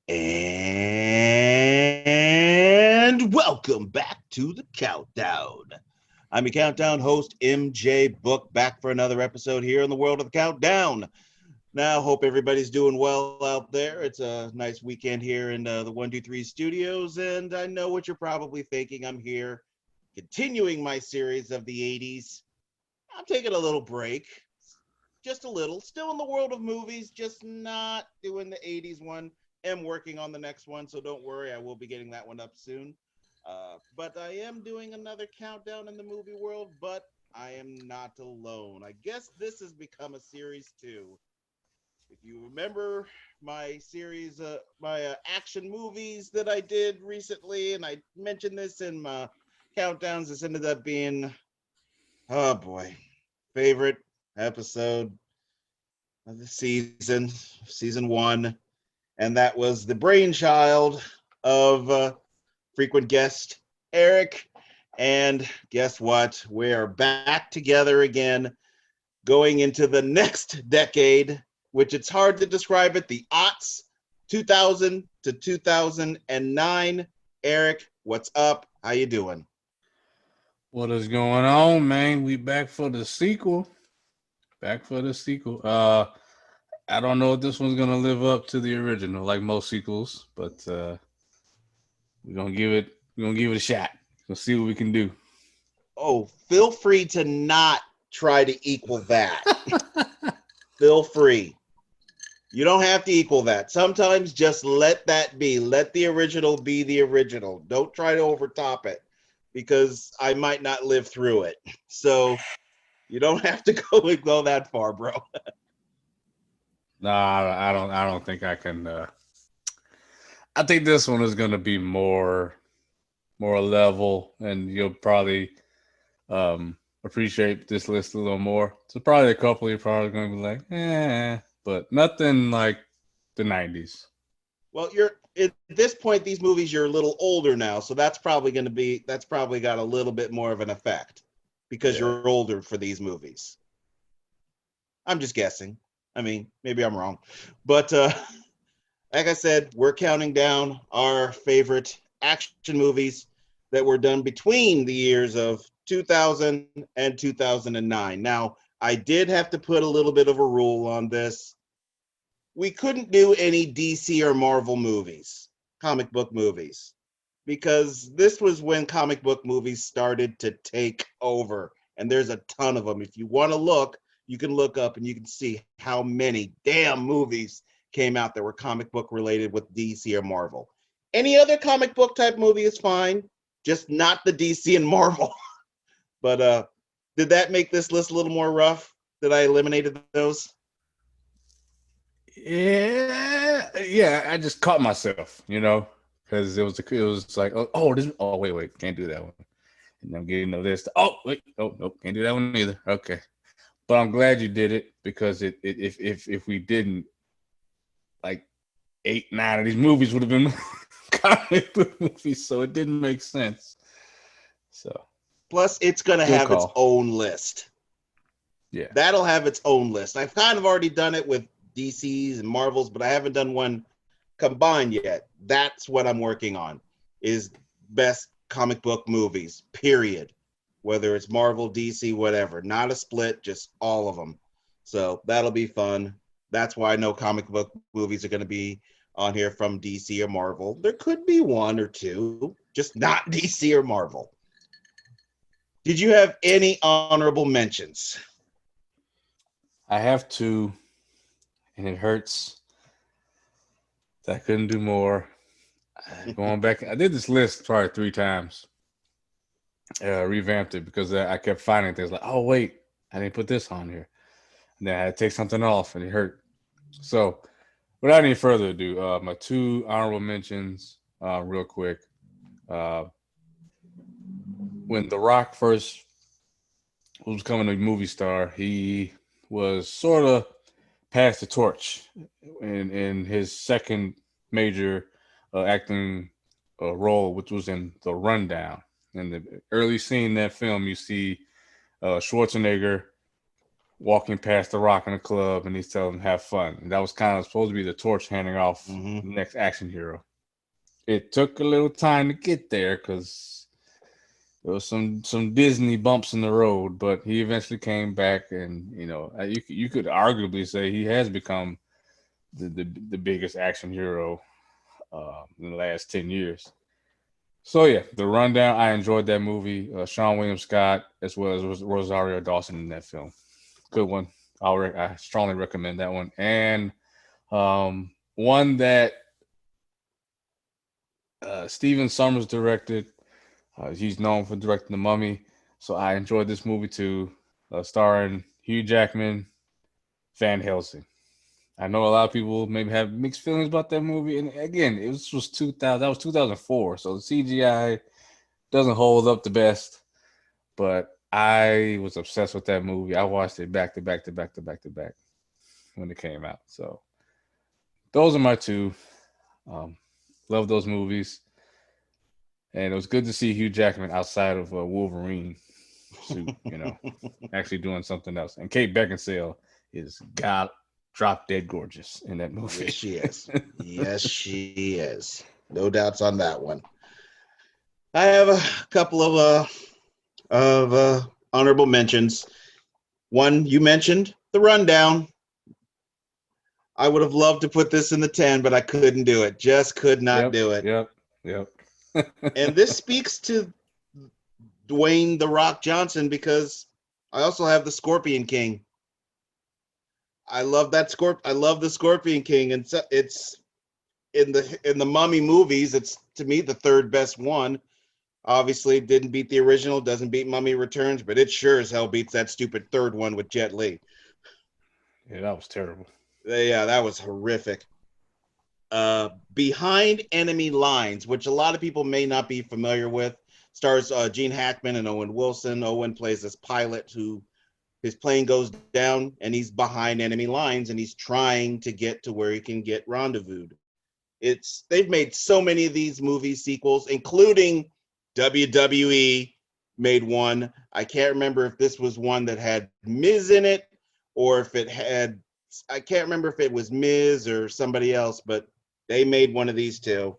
And welcome back to the Countdown. I'm your Countdown host, MJ Book, back for another episode here in the world of the Countdown. Now, hope everybody's doing well out there. It's a nice weekend here in the 123 studios, and I know what you're probably thinking. I'm here continuing my series of the 80s. I'm taking a little break, just a little. Still in the world of movies, just not doing the 80s one. Am working on the next one, so don't worry. I will be getting that one up soon. But I am doing another countdown in the movie world, but I am not alone. I guess this has become a series too. If you remember my series, my action movies that I did recently, and I mentioned this in my countdowns, this ended up being, oh boy, favorite episode of the season one, and that was the brainchild of frequent guest Eric. And guess what? We are back together again, going into the next decade, which it's hard to describe it, the aughts, 2000 to 2009. Eric, what's up? How you doing? What is going on, man? We back for the sequel. Back for the sequel. I don't know if this one's gonna live up to the original, like most sequels, but we're gonna give it a shot. We'll see what we can do. Oh, feel free to not try to equal that. Feel free. You don't have to equal that. Sometimes just let that be. Let the original be the original. Don't try to overtop it because I might not live through it. So you don't have to go that far, bro. Nah, I don't think I can. I think this one is gonna be more level, and you'll probably appreciate this list a little more. So probably a couple you're probably gonna be like, but nothing like the '90s. Well, you're at this point, these movies, you're a little older now. So that's probably got a little bit more of an effect because Yeah. you're older for these movies. I'm just guessing. I mean, maybe I'm wrong. But like I said, we're counting down our favorite action movies that were done between the years of 2000 and 2009. Now, I did have to put a little bit of a rule on this. We couldn't do any DC or Marvel movies, comic book movies, because this was when comic book movies started to take over. And there's a ton of them. If you want to look, you can look up and you can see how many damn movies came out that were comic book related with DC or Marvel. Any other comic book type movie is fine, just not the DC and Marvel. But did that make this list a little more rough that I eliminated those? Yeah. I just caught myself, because it was like, wait, can't do that one. And I'm getting to this. Oh wait, oh nope, can't do that one either. Okay, but I'm glad you did it because if we didn't, like 8, 9 of these movies would have been comic book movies, so it didn't make sense. So Plus, it's going to good have its call. own list. Yeah. That'll have its own list. I've kind of already done it with DC's and Marvel's, but I haven't done one combined yet. That's what I'm working on is best comic book movies, period. Whether it's Marvel, DC, whatever. Not a split, just all of them. So that'll be fun. That's why I know comic book movies are going to be on here from DC or Marvel. There could be one or two, just not DC or Marvel. Did you have any honorable mentions? I have to, and it hurts that I couldn't do more. Going back, I did this list probably 3 times, revamped it because I kept finding things like, oh wait, I didn't put this on here, and then I had to take something off, and it hurt. So, without any further ado, my two honorable mentions, real quick. Uh, when The Rock first was becoming a movie star, he was sort of passed the torch in his second major acting role, which was in The Rundown. In the early scene in that film, you see Schwarzenegger walking past the Rock in the club, and he's telling him have fun. And that was kind of supposed to be the torch handing off Mm-hmm. the next action hero. It took a little time to get there because there was some Disney bumps in the road, but he eventually came back, and you could arguably say he has become the biggest action hero in the last 10 years. So yeah, the rundown. I enjoyed that movie. Sean William Scott as well as Rosario Dawson in that film. Good one. I strongly recommend that one. And one that Steven Summers directed. He's known for directing The Mummy, so I enjoyed this movie too. Starring Hugh Jackman, Van Helsing. I know a lot of people maybe have mixed feelings about that movie, and again, was 2000. That was 2004, so the CGI doesn't hold up the best. But I was obsessed with that movie. I watched it back to back to back to back to back when it came out. So those are my two. Um, love those movies, and it was good to see Hugh Jackman outside of a Wolverine suit. Actually doing something else. And Kate Beckinsale is god drop dead gorgeous in that movie. Yes, she is. Yes, she is. No doubts on that one. I have a couple of honorable mentions. One you mentioned, the rundown. I would have loved to put this in the 10, but I couldn't do it. Just could not do it. Yep. And this speaks to Dwayne The Rock Johnson because I also have the Scorpion King. I love that I love the Scorpion King, and it's in the Mummy movies. It's to me the third best one. Obviously, didn't beat the original, doesn't beat Mummy Returns, but it sure as hell beats that stupid third one with Jet Li. Yeah, that was terrible. Yeah, that was horrific. Behind Enemy Lines, which a lot of people may not be familiar with, stars Gene Hackman and Owen Wilson. Owen plays this pilot who his plane goes down and he's behind enemy lines and he's trying to get to where he can get rendezvoused. They've made so many of these movie sequels, including WWE made one. I can't remember if this was one that had Miz in it or if it had, I can't remember if it was Miz or somebody else, but they made one of these too.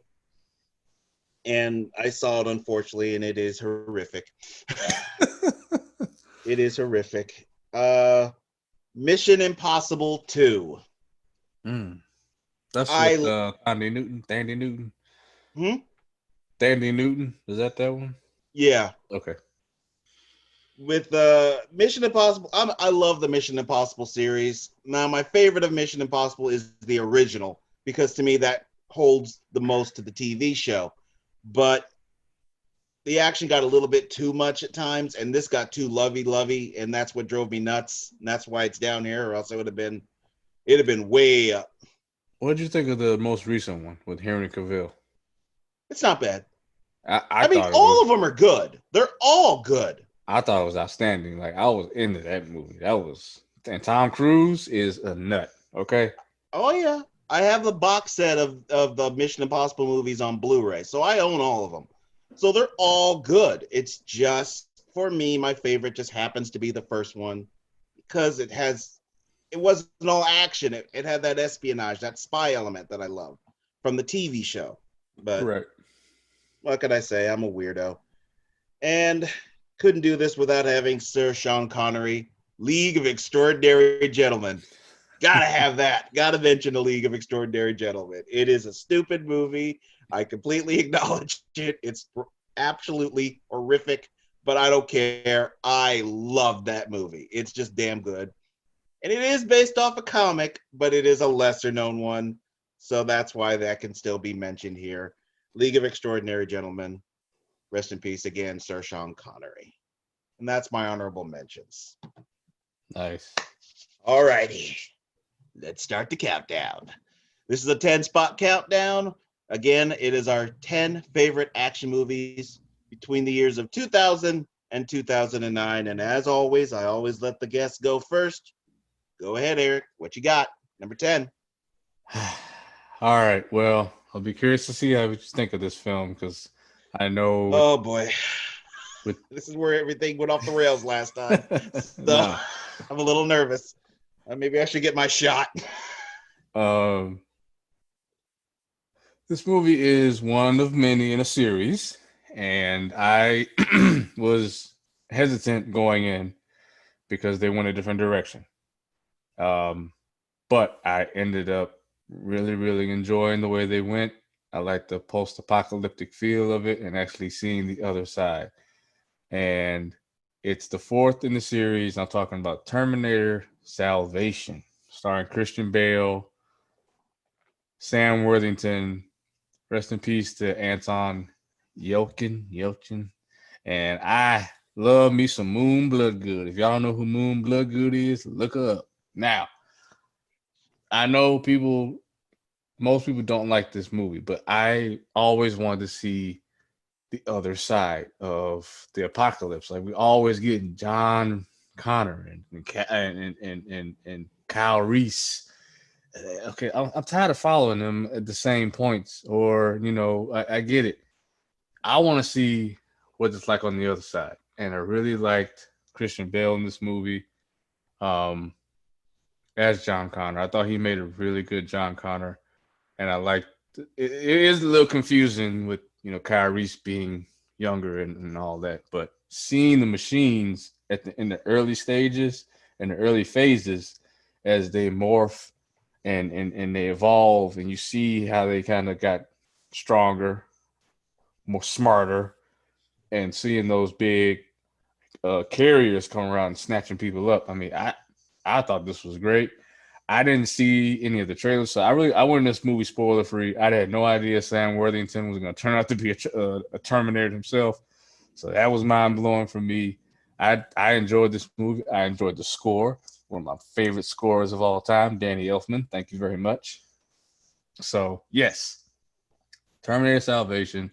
And I saw it, unfortunately, and it is horrific. It is horrific. Mission Impossible 2. That's with Andy Newton. Dandy Newton. Dandy Newton. Is that one? Yeah. Okay. With Mission Impossible, I love the Mission Impossible series. Now, my favorite of Mission Impossible is the original because to me that holds the most to the TV show. But the action got a little bit too much at times, and this got too lovey-lovey, and that's what drove me nuts. And that's why it's down here, or else it'd have been way up. What did you think of the most recent one with Henry Cavill? It's not bad. I mean, all of them are good. They're all good. I thought it was outstanding. Like, I was into that movie. And Tom Cruise is a nut. Okay. Oh yeah, I have the box set of the Mission Impossible movies on Blu-ray, so I own all of them. So they're all good. It's just, for me, my favorite just happens to be the first one because it wasn't all action. It had that espionage, that spy element that I love from the TV show. But right. What could I say? I'm a weirdo. And couldn't do this without having Sir Sean Connery, League of Extraordinary Gentlemen. Gotta have that. Gotta mention the League of Extraordinary Gentlemen. It is a stupid movie. I completely acknowledge it. It's absolutely horrific, but I don't care. I love that movie. It's just damn good. And it is based off a comic, but it is a lesser known one. So that's why that can still be mentioned here. League of Extraordinary Gentlemen. Rest in peace again, Sir Sean Connery. And that's my honorable mentions. Nice. All righty. Let's start the countdown. This is a 10-spot countdown. Again, it is our 10 favorite action movies between the years of 2000 and 2009. And as always, I always let the guests go first. Go ahead, Eric. What you got? Number 10. All right. Well, I'll be curious to see how you think of this film because I know. Oh boy, this is where everything went off the rails last time. So. I'm a little nervous. Maybe I should get my shot. Um, this movie is one of many in a series, and I was hesitant going in because they went a different direction. Um, but I ended up really, really enjoying the way they went. I like the post-apocalyptic feel of it and actually seeing the other side. And it's the fourth in the series. I'm talking about Terminator Salvation, starring Christian Bale, Sam Worthington. Rest in peace to Anton Yelchin. And I love me some Moon Bloodgood. If y'all know who Moon Bloodgood is, look her up. Now, I know most people don't like this movie, but I always wanted to see the other side of the apocalypse. Like we always getting John Connor and Kyle Reese. Okay, I'm tired of following them at the same points, or I get it. I want to see what it's like on the other side, and I really liked Christian Bale in this movie um, as John Connor. I thought he made a really good John Connor, and I liked. It is a little confusing with Kyle Reese being younger and all that, but seeing the machines in the early stages and the early phases as they morph and they evolve, and you see how they kind of got stronger, more smarter, and seeing those big carriers come around and snatching people up. I mean, I thought this was great. I didn't see any of the trailers, so I went in this movie spoiler free. I had no idea Sam Worthington was going to turn out to be a Terminator himself, so that was mind blowing for me. I enjoyed this movie. I enjoyed the score. One of my favorite scorers of all time, Danny Elfman. Thank you very much. So yes, Terminator Salvation.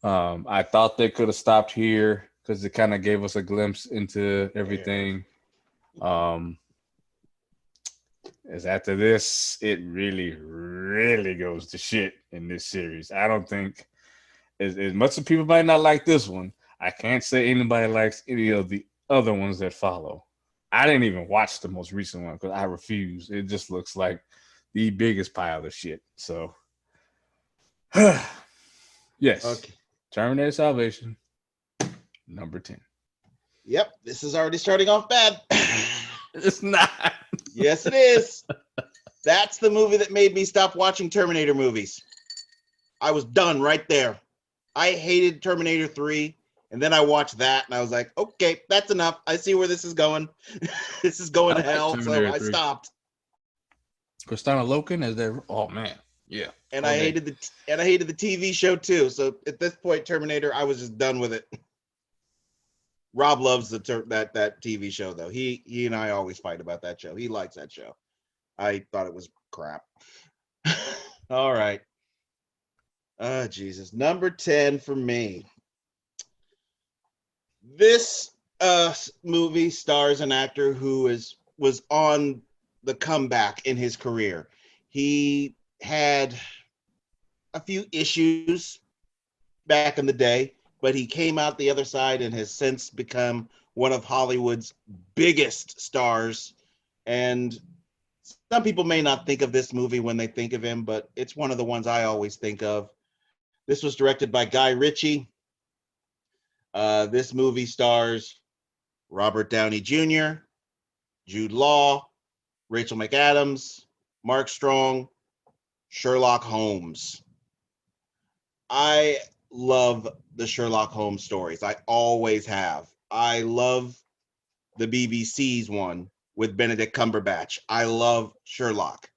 I thought they could have stopped here because it kind of gave us a glimpse into everything. As after this, it really, really goes to shit in this series. I don't think, as much as people might not like this one, I can't say anybody likes any of the other ones that follow. I didn't even watch the most recent one because I refuse. It just looks like the biggest pile of shit. So, yes, Okay. Terminator Salvation, number 10. Yep, this is already starting off bad. It's not. Yes, it is. That's the movie that made me stop watching Terminator movies. I was done right there. I hated Terminator 3, and then I watched that, and I was like, okay, that's enough. I see where this is going. This is going to hell, so I stopped. Christina Loken as their man, yeah. And I hated the TV show too. So at this point, Terminator, I was just done with it. Rob loves that TV show though. He and I always fight about that show. He likes that show. I thought it was crap. All right. Oh Jesus. Number 10 for me. This movie stars an actor who was on the comeback in his career. He had a few issues back in the day, but he came out the other side and has since become one of Hollywood's biggest stars. And some people may not think of this movie when they think of him, but it's one of the ones I always think of. This was directed by Guy Ritchie. This movie stars Robert Downey Jr., Jude Law, Rachel McAdams, Mark Strong, Sherlock Holmes. I love the Sherlock Holmes stories. I always have. I love the BBC's one with Benedict Cumberbatch. I love Sherlock.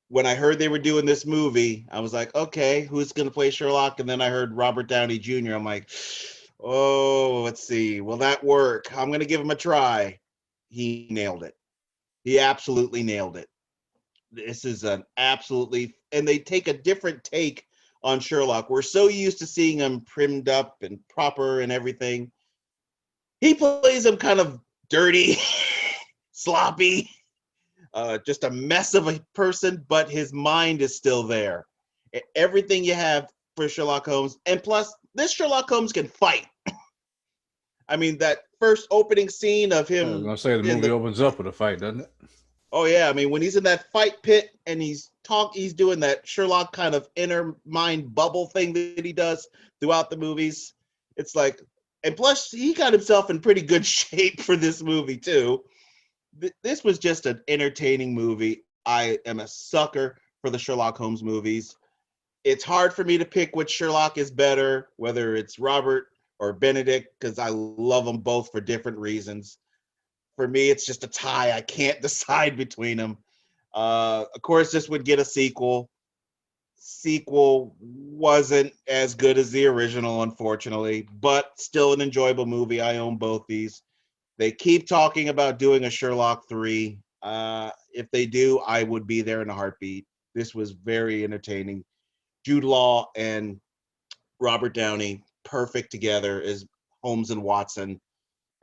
When I heard they were doing this movie, I was like, okay, who's going to play Sherlock? And then I heard Robert Downey Jr. I'm like, oh, let's see. Will that work? I'm going to give him a try. He nailed it. He absolutely nailed it. This is an absolutely, and they take a different take on Sherlock. We're so used to seeing him primed up and proper and everything. He plays him kind of dirty, sloppy, just a mess of a person, but his mind is still there. Everything you have for Sherlock Holmes, and plus, this Sherlock Holmes can fight. I mean, that first opening scene of I was him gonna say the in movie the opens up with a fight, doesn't it? oh yeah, I mean when he's in that fight pit and he's doing that Sherlock kind of inner mind bubble thing that he does throughout the movies. It's like, and plus he got himself in pretty good shape for this movie too. This was just an entertaining movie. I am a sucker for the Sherlock Holmes movies. It's hard for me to pick which Sherlock is better, whether it's Robert or Benedict, because I love them both for different reasons. For me, it's just a tie. I can't decide between them. Of course, this would get a sequel. Sequel wasn't as good as the original, unfortunately, but still an enjoyable movie. I own both these. They keep talking about doing a Sherlock 3. If they do, I would be there in a heartbeat. This was very entertaining. Jude Law and Robert Downey, perfect together as Holmes and Watson.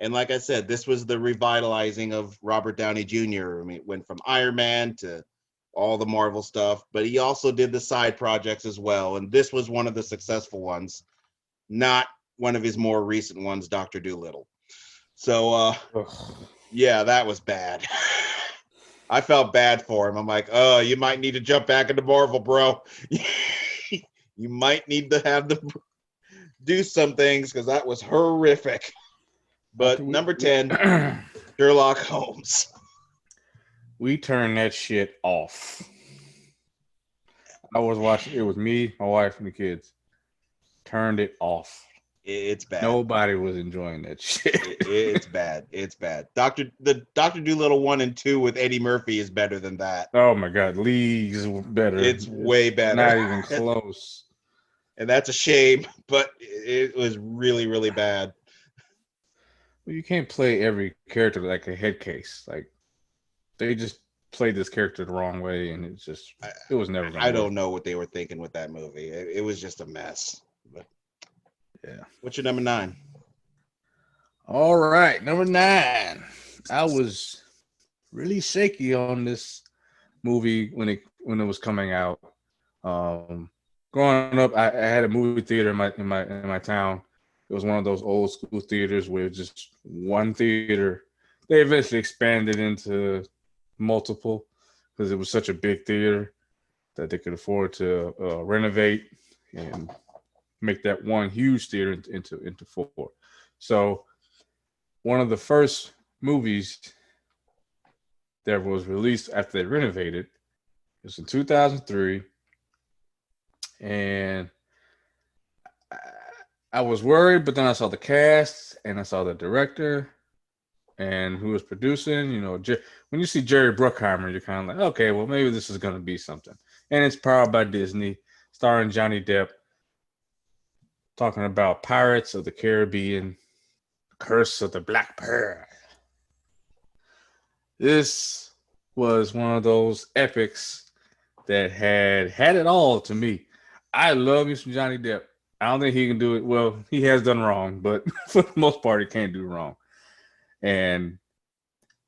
And like I said, this was the revitalizing of Robert Downey Jr. I mean, it went from Iron Man to all the Marvel stuff, but he also did the side projects as well. And this was one of the successful ones, not one of his more recent ones, Dr. Dolittle. So, yeah, that was bad. I felt bad for him. I'm like, oh, you might need to jump back into Marvel, bro. You might need to have them do some things because that was horrific. But number 10, Sherlock Holmes. We turned that shit off. I was watching. It was me, my wife, and the kids. Turned it off. It's bad. Nobody was enjoying that shit. It's bad. It's bad. Doctor Dolittle 1 and 2 with Eddie Murphy is better than that. Oh my god, leagues better. It's way better. Not even close. And that's a shame, but it was really, really bad. Well, you can't play every character like a head case. Like they just played this character the wrong way, and it was never gonna I work. don't know what they were thinking with that movie. It was just a mess. But yeah. What's your number 9? All right, number 9. I was really shaky on this movie when it was coming out. Growing up, I had a movie theater in my town. It was one of those old school theaters where just one theater. They eventually expanded into multiple because it was such a big theater that they could afford to renovate and make that one huge theater into 4. So one of the first movies that was released after they renovated was in 2003, and I was worried, but then I saw the cast and I saw the director and who was producing. You know, when you see Jerry Bruckheimer, you're kind of like, okay, well, maybe this is going to be something. And it's powered by Disney, starring Johnny Depp, talking about Pirates of the Caribbean, Curse of the Black Pearl. This was one of those epics that had it all to me. I love me some Johnny Depp. I don't think he can do it. Well, he has done wrong, but for the most part, he can't do wrong. And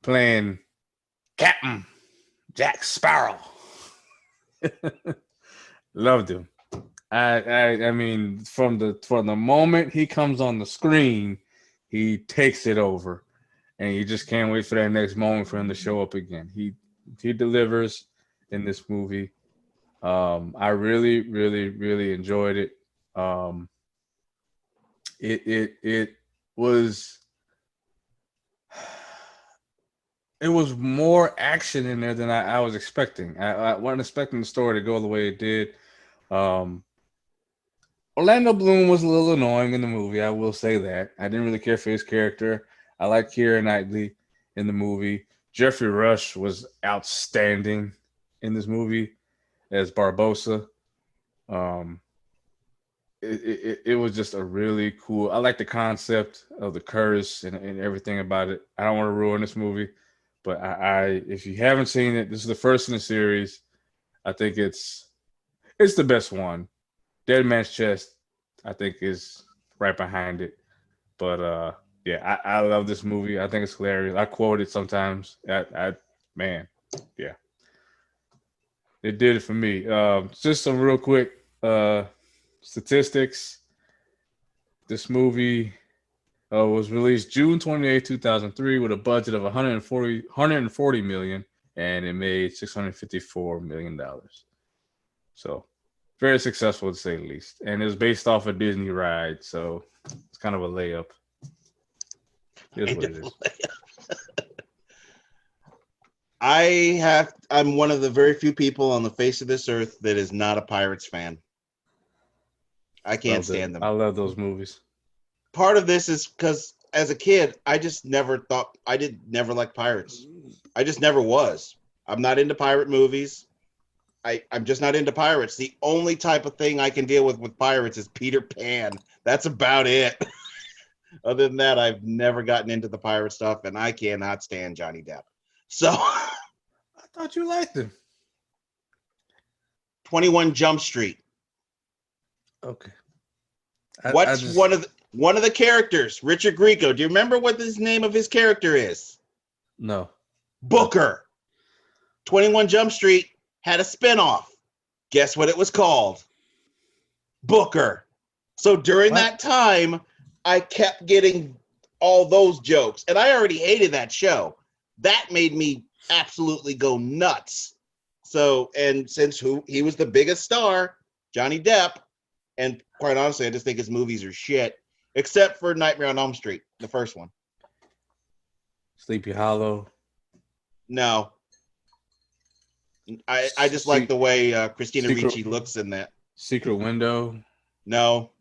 playing Captain Jack Sparrow, loved him. I mean, from the moment he comes on the screen, he takes it over, and you just can't wait for that next moment for him to show up again. He delivers in this movie. I really, really, really enjoyed it. It was more action in there than I was expecting. I wasn't expecting the story to go the way it did. Orlando Bloom was a little annoying in the movie. I will say that. I didn't really care for his character. I like Keira Knightley in the movie. Jeffrey Rush was outstanding in this movie as Barbosa. It was just a really cool. I like the concept of the curse and everything about it. I don't want to ruin this movie, but I if you haven't seen it, this is the first in the series. I think it's the best one. Dead Man's Chest, I think, is right behind it. But yeah, I love this movie. I think it's hilarious. I quote it sometimes. Man, yeah, it did it for me. Just some real quick statistics. This movie Was released June 28, 2003 with a budget of 140 million, and it made $654 million. So very successful to say the least. And it was based off a Disney ride, so it's kind of a layup. It is what it is. I'm one of the very few people on the face of this earth that is not a Pirates fan. I can't stand them. I love those movies. Part of this is because as a kid, I just never thought never like pirates. I just never was. I'm not into pirate movies. I'm just not into pirates. The only type of thing I can deal with pirates is Peter Pan. That's about it. Other than that, I've never gotten into the pirate stuff, and I cannot stand Johnny Depp. So I thought you liked him. 21 Jump Street. Okay. One of the characters, Richard Grieco? Do you remember what the name of his character is? No. Booker. 21 Jump Street had a spinoff. Guess what it was called? Booker. So during that time, I kept getting all those jokes, and I already hated that show. That made me absolutely go nuts. So, and since he was the biggest star, Johnny Depp, and quite honestly, I just think his movies are shit, except for Nightmare on Elm Street, the first one. Sleepy Hollow. No. I just like the way Christina Ricci looks in that. Secret Window. No.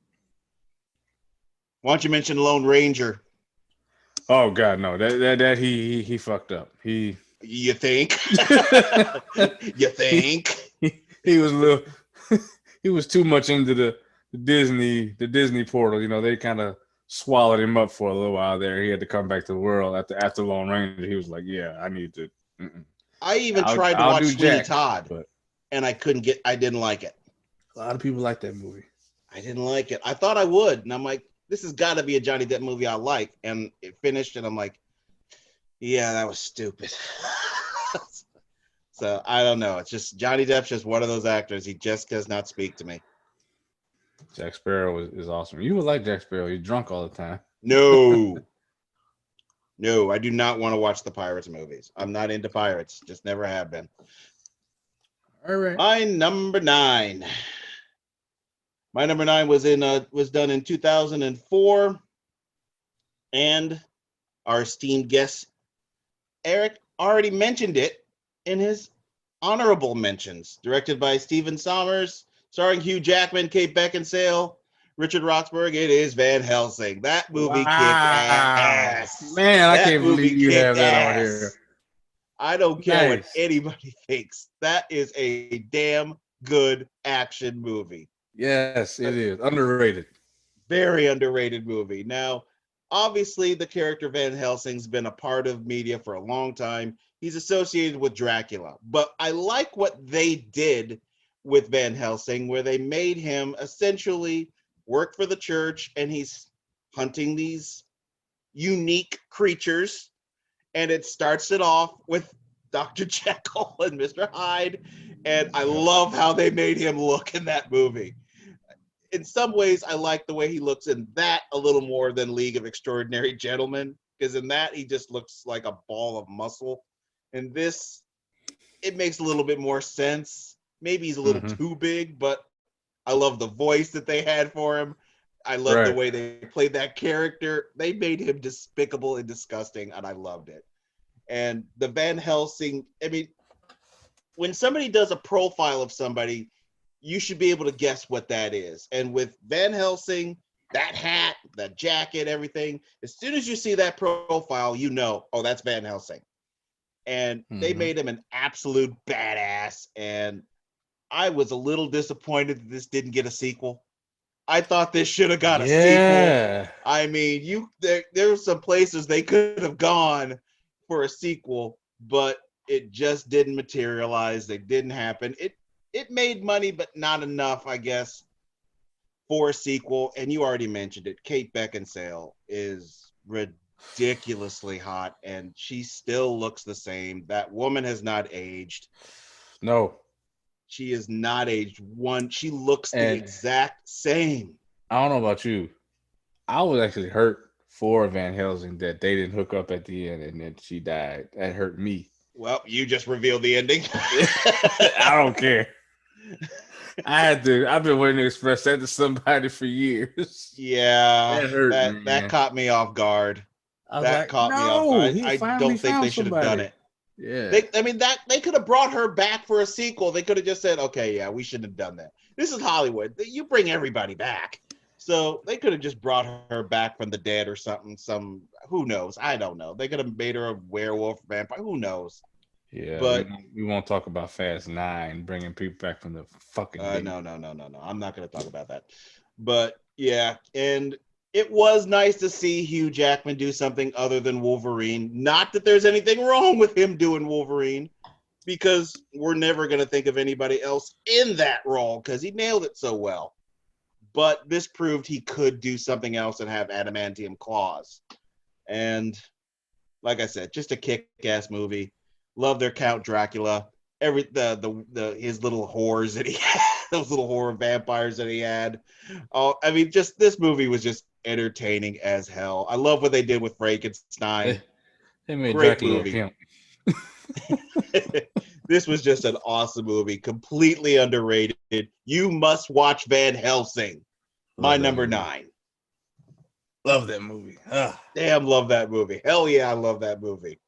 Why don't you mention Lone Ranger? Oh God, no! That he fucked up. You think? You think? He was a little. He was too much into the Disney portal. You know, they kind of swallowed him up for a little while there. He had to come back to the world after Lone Ranger. He was like, "Yeah, I need to." I even tried to watch Sweeney Todd, and I didn't like it. A lot of people like that movie. I didn't like it. I thought I would, and I'm like, this has got to be a Johnny Depp movie I like. And it finished, and I'm like, yeah, that was stupid. So I don't know. It's just Johnny Depp's just one of those actors. He just does not speak to me. Jack Sparrow is awesome. You would like Jack Sparrow. You're drunk all the time. No. No, I do not want to watch the Pirates movies. I'm not into pirates. Just never have been. All right. My number 9. My number 9 was done in 2004, and our esteemed guest Eric already mentioned it in his honorable mentions. Directed by Stephen Sommers, starring Hugh Jackman, Kate Beckinsale, Richard Roxburgh. It is Van Helsing. That movie kicked ass. Man, I can't believe you have that on here. I don't care what anybody thinks. That is a damn good action movie. Yes, it is. Underrated. Very underrated movie. Now, obviously, the character Van Helsing's been a part of media for a long time. He's associated with Dracula. But I like what they did with Van Helsing, where they made him essentially work for the church, and he's hunting these unique creatures. And it starts it off with Dr. Jekyll and Mr. Hyde. And I love how they made him look in that movie. In some ways, I like the way he looks in that a little more than League of Extraordinary Gentlemen, because in that, he just looks like a ball of muscle. In this, it makes a little bit more sense. Maybe he's a little too big, but I love the voice that they had for him. I love the way they played that character. They made him despicable and disgusting, and I loved it. And the Van Helsing, I mean, when somebody does a profile of somebody, you should be able to guess what that is. And with Van Helsing, that hat, that jacket, everything, as soon as you see that profile, you know, oh, that's Van Helsing. And they made him an absolute badass. And I was a little disappointed that this didn't get a sequel. I thought this should have got a sequel. I mean, there were some places they could have gone for a sequel, but it just didn't materialize. It didn't happen. It made money, but not enough, I guess, for a sequel. And you already mentioned it. Kate Beckinsale is ridiculously hot, and she still looks the same. That woman has not aged. No. She is not aged one. She looks the exact same. I don't know about you. I was actually hurt for Van Helsing that they didn't hook up at the end and then she died. That hurt me. Well, you just revealed the ending. I don't care. I've been waiting to express that to somebody for years. Yeah, That hurt, that man. caught me off guard. I was That like, caught me off no, guard. he I finally don't think found they should have done somebody. it. Yeah. They could have brought her back for a sequel. They could have just said, okay, yeah, we shouldn't have done that. This is Hollywood. You bring everybody back. So they could have just brought her back from the dead or something. Who knows? I don't know. They could have made her a werewolf, vampire. Who knows? Yeah, But we won't talk about Fast 9 bringing people back from the fucking dead. no. I'm not going to talk about that. But yeah, and it was nice to see Hugh Jackman do something other than Wolverine. Not that there's anything wrong with him doing Wolverine, because we're never going to think of anybody else in that role because he nailed it so well. But this proved he could do something else and have adamantium claws. And like I said, just a kick-ass movie. Love their Count Dracula. His little whores that he had, those little horror vampires that he had. Oh, I mean, just this movie was just entertaining as hell. I love what they did with Frankenstein. They made Great Dracula a movie. pimp. This was just an awesome movie, completely underrated. You must watch Van Helsing. My number 9. Love that movie. Damn, love that movie. Hell yeah, I love that movie.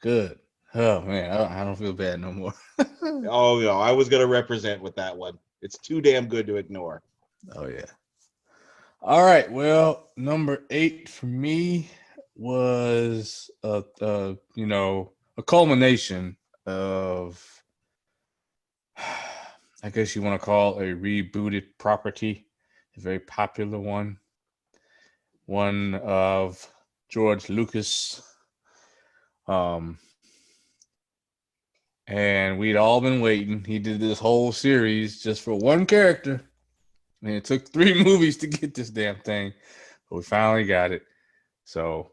Good. Oh man, I don't feel bad no more. Oh no, I was gonna represent with that one. It's too damn good to ignore. Oh yeah. All right. Well, number 8 for me was a culmination of, I guess you want to call a rebooted property, a very popular one of George Lucas. And we'd all been waiting. He did this whole series just for one character. And it took 3 movies to get this damn thing. But we finally got it. So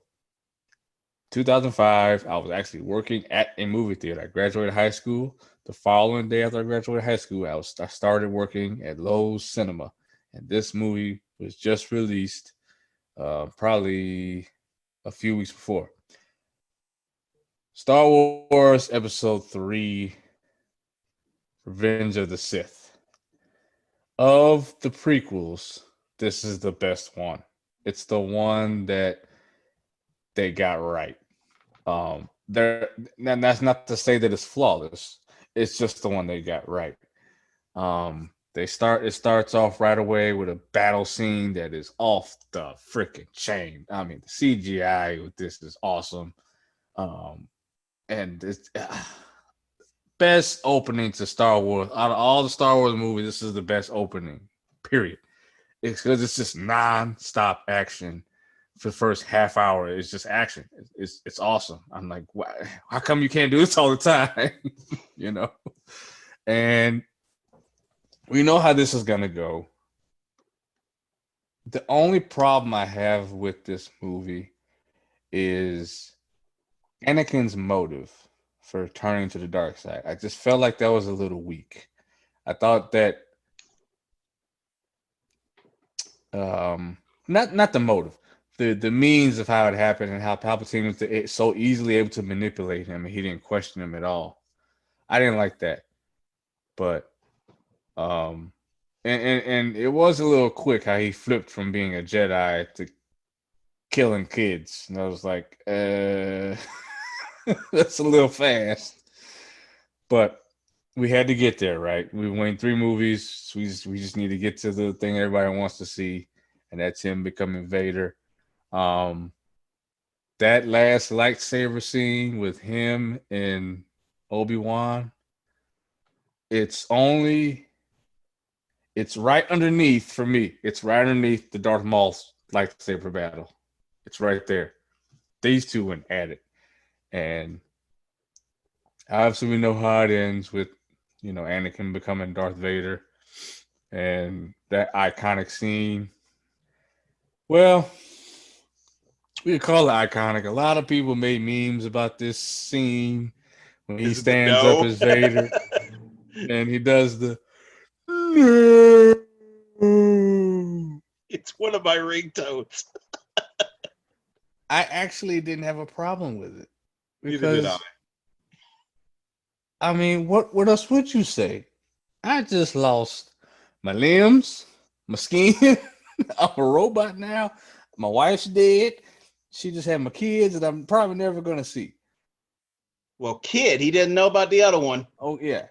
2005, I was actually working at a movie theater. I graduated high school. The following day after I graduated high school, I started working at Lowe's Cinema. And this movie was just released probably a few weeks before. Star Wars Episode 3, Revenge of the Sith. Of the prequels, this is the best one. It's the one that they got right. That's not to say that it's flawless. It's just the one they got right. It starts off right away with a battle scene that is off the freaking chain. I mean, the CGI with this is awesome. And it's best opening to Star Wars. Out of all the Star Wars movies, this is the best opening, period. It's because it's just non-stop action for the first half hour. It's just action. It's awesome. I'm like, why, how come you can't do this all the time? You know? And we know how this is going to go. The only problem I have with this movie is Anakin's motive for turning to the dark side. I just felt like that was a little weak. I thought that not the motive, the means of how it happened and how Palpatine was so easily able to manipulate him and he didn't question him at all. I didn't like that, but and it was a little quick how he flipped from being a Jedi to killing kids, and I was like, that's a little fast. But we had to get there, right? We went 3 movies. So we just need to get to the thing everybody wants to see, and that's him becoming Vader. That last lightsaber scene with him and Obi-Wan, it's right underneath, for me, it's right underneath the Darth Maul lightsaber battle. It's right there. These two went at it. And obviously we know how it ends with, Anakin becoming Darth Vader and that iconic scene. Well, we could call it iconic. A lot of people made memes about this scene when he stands up as Vader and he does the It's one of my ringtones. I actually didn't have a problem with it Neither did I. because I mean, what else would you say? I just lost my limbs, my skin. I'm a robot now. My wife's dead. She just had my kids, and I'm probably never gonna see. Well, kid, he didn't know about the other one. Oh yeah,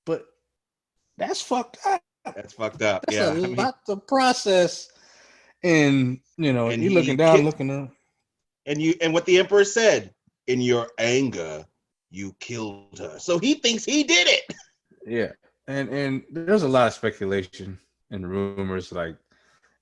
but that's fucked up. That's fucked up. That's a Yeah, I mean, lot to process. And and he he looking down, kid, looking up. and what the emperor said, in your anger, you killed her. So he thinks he did it. Yeah, and there's a lot of speculation and rumors, like,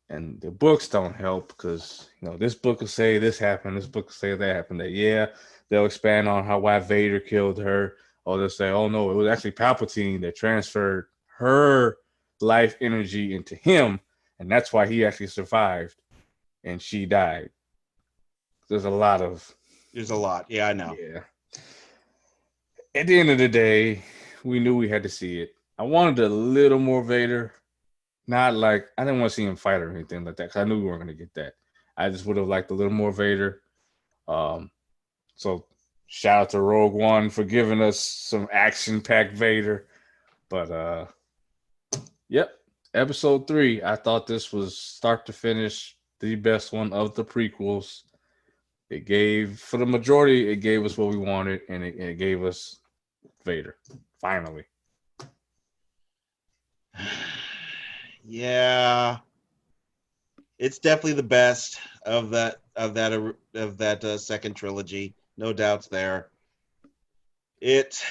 and the books don't help because this book will say this happened, this book will say that happened. That they'll expand on why Vader killed her, or they'll say, oh no, it was actually Palpatine that transferred her life energy into him, and that's why he actually survived and she died. There's a lot of There's a lot. Yeah, I know. yeah. At the end of the day, we knew we had to see it. I wanted a little more Vader. Not like I didn't want to see him fight or anything like that because I knew we weren't going to get that. I just would have liked a little more Vader. Um, so shout out to Rogue One for giving us some action-packed Vader. But yep, Episode 3. I thought this was start to finish the best one of the prequels. It gave, for the majority, it gave us what we wanted, and it gave us Vader finally. Yeah, it's definitely the best of that second trilogy. No doubts there. It,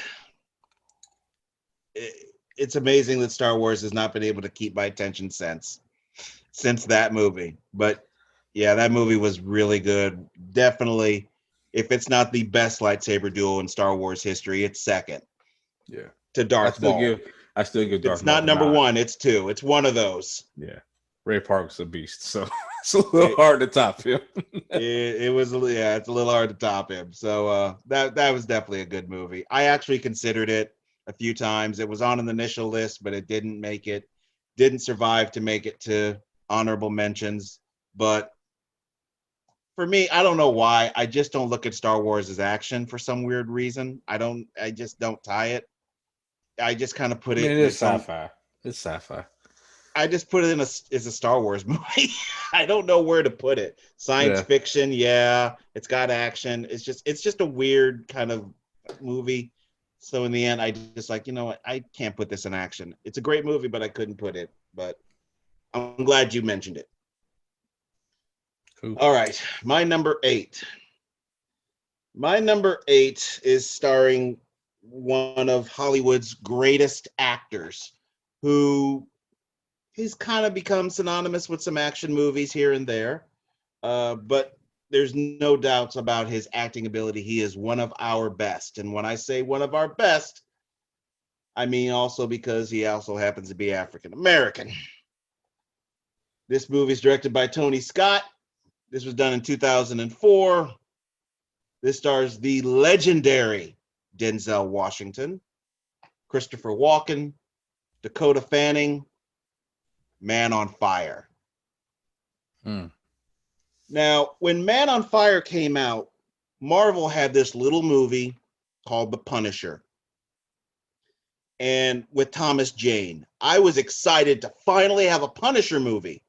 it it's amazing that Star Wars has not been able to keep my attention since that movie. But yeah, that movie was really good. Definitely, if it's not the best lightsaber duel in Star Wars history, it's second Yeah, to I Darth still Maul. give I still give If it's Darth Maul not the number nod. one, it's two. It's one of those. Yeah, Ray Park's a beast, so it's a little It, hard to top him. it was yeah, it's a little hard to top him. So that was definitely a good movie. I actually considered it a few times. It was on an initial list, but it didn't make it. Didn't survive to make it to honorable mentions. But for me, I don't know why. I just don't look at Star Wars as action for some weird reason. I just don't tie it. I just kind of put I mean, it it in is its own. sci-fi. It's sci-fi. I just put it in as a Star Wars movie. I don't know where to put it. Science Yeah, fiction, yeah. It's got action. It's just a weird kind of movie. So in the end, I just like, you know what? I can't put this in action. It's a great movie, but I couldn't put it. But I'm glad you mentioned it. cool. All right, my number eight. My number eight is starring one of Hollywood's greatest actors, who he's kind of become synonymous with some action movies here and there. But there's no doubts about his acting ability. He is one of our best. And when I say one of our best, I mean also because he also happens to be African American. This movie is directed by Tony Scott. This was done in 2004. This stars the legendary Denzel Washington, Christopher Walken, Dakota Fanning, Man on Fire. Mm. Now, when Man on Fire came out, Marvel had this little movie called The Punisher, and with Thomas Jane. I was excited to finally have a Punisher movie.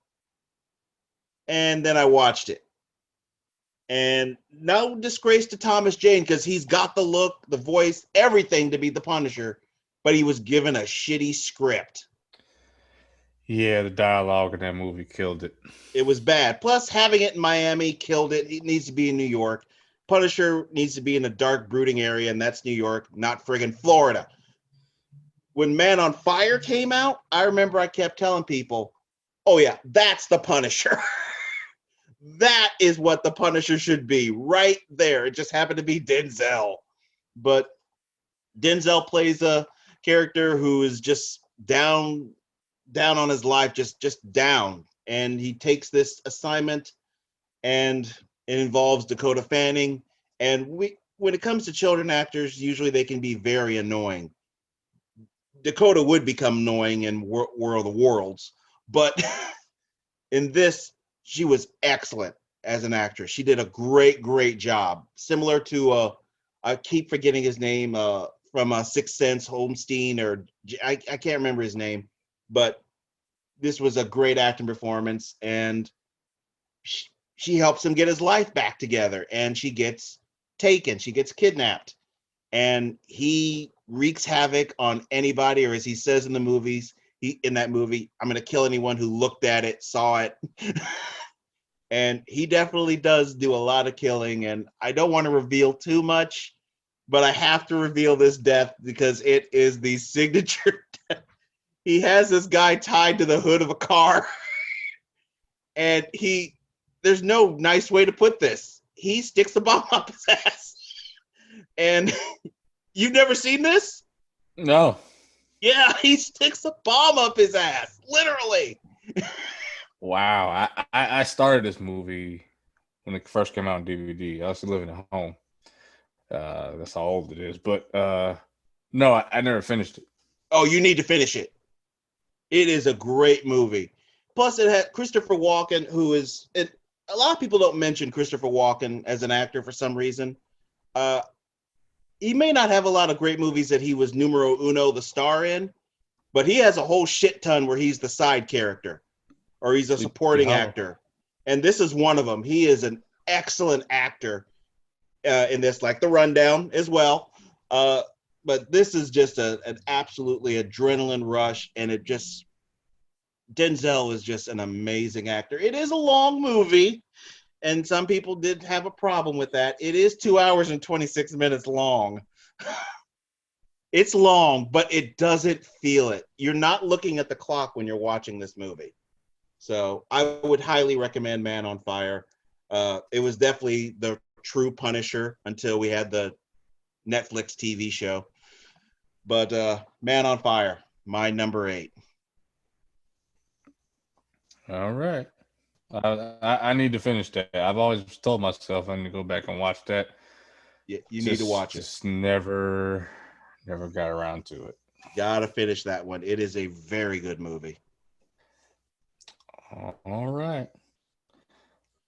And then I watched it. And no disgrace to Thomas Jane because he's got the look, the voice, everything to be the Punisher, but he was given a shitty script. Yeah, the dialogue in that movie killed it. It was bad. Plus, having it in Miami killed it. It needs to be in New York. Punisher needs to be in a dark, brooding area, and that's New York, not friggin' Florida. When Man on Fire came out, I remember I kept telling people, oh, yeah, that's the Punisher. That is what the Punisher should be right there. It just happened to be Denzel. But Denzel plays a character who is just down on his life, just down. And he takes this assignment, and it involves Dakota Fanning. And when it comes to children actors, usually they can be very annoying. Dakota would become annoying in World of Worlds, but in this, she was excellent. as an actress. She did a great job. Similar to I keep forgetting his name from Sixth Sense, Holmstein, or I can't remember his name, but this was a great acting performance, and she helps him get his life back together, and she gets taken, she gets kidnapped, and he wreaks havoc on anybody, or as he says in the movies, in that movie, I'm going to kill anyone who looked at it, saw it. And he definitely does do a lot of killing, and I don't want to reveal too much, but I have to reveal this death because it is the signature death. He has this guy tied to the hood of a car, and there's no nice way to put this. He sticks a bomb up his ass. And you've never seen this? No. Yeah, he sticks a bomb up his ass, literally. Wow. I started this movie when it first came out on DVD. I was still living at home. That's how old it is. But no, I never finished it. Oh, you need to finish it. It is a great movie. Plus, it had Christopher Walken, who is a lot of people don't mention Christopher Walken as an actor for some reason. He may not have a lot of great movies that he was numero uno, the star in, but he has a whole shit ton where he's the side character or he's a supporting actor. And this is one of them. He is an excellent actor in this, like The Rundown as well. But this is just an absolutely adrenaline rush, and Denzel is just an amazing actor. It is a long movie, and some people did have a problem with that. It is 2 hours and 26 minutes long. It's long, but it doesn't feel it. You're not looking at the clock when you're watching this movie. So I would highly recommend Man on Fire. It was definitely the true Punisher until we had the Netflix TV show. But Man on Fire, my number 8. All right. I need to finish that. I've always told myself I need to go back and watch that. You need to watch it. Just never got around to it. Gotta finish that one. It is a very good movie. All right.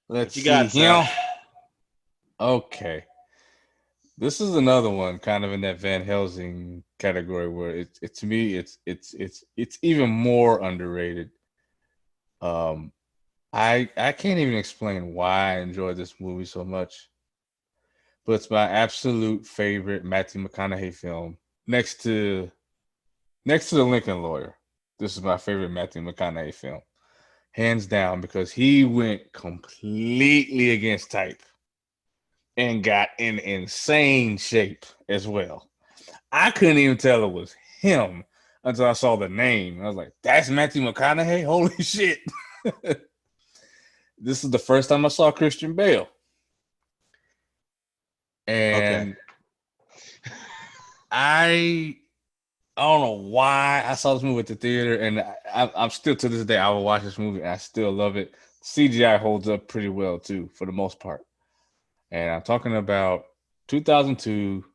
Let's see here. Okay. This is another one kind of in that Van Helsing category where it to me it's even more underrated. I can't even explain why I enjoy this movie so much, but it's my absolute favorite Matthew McConaughey film next to The Lincoln Lawyer. This is my favorite Matthew McConaughey film, hands down, because he went completely against type and got in insane shape as well. I couldn't even tell it was him until I saw the name. I was like, that's Matthew McConaughey? Holy shit. This is the first time I saw Christian Bale. And I don't know why I saw this movie at the theater, and I'm still to this day, I will watch this movie and I still love it. CGI holds up pretty well too, for the most part. And I'm talking about 2002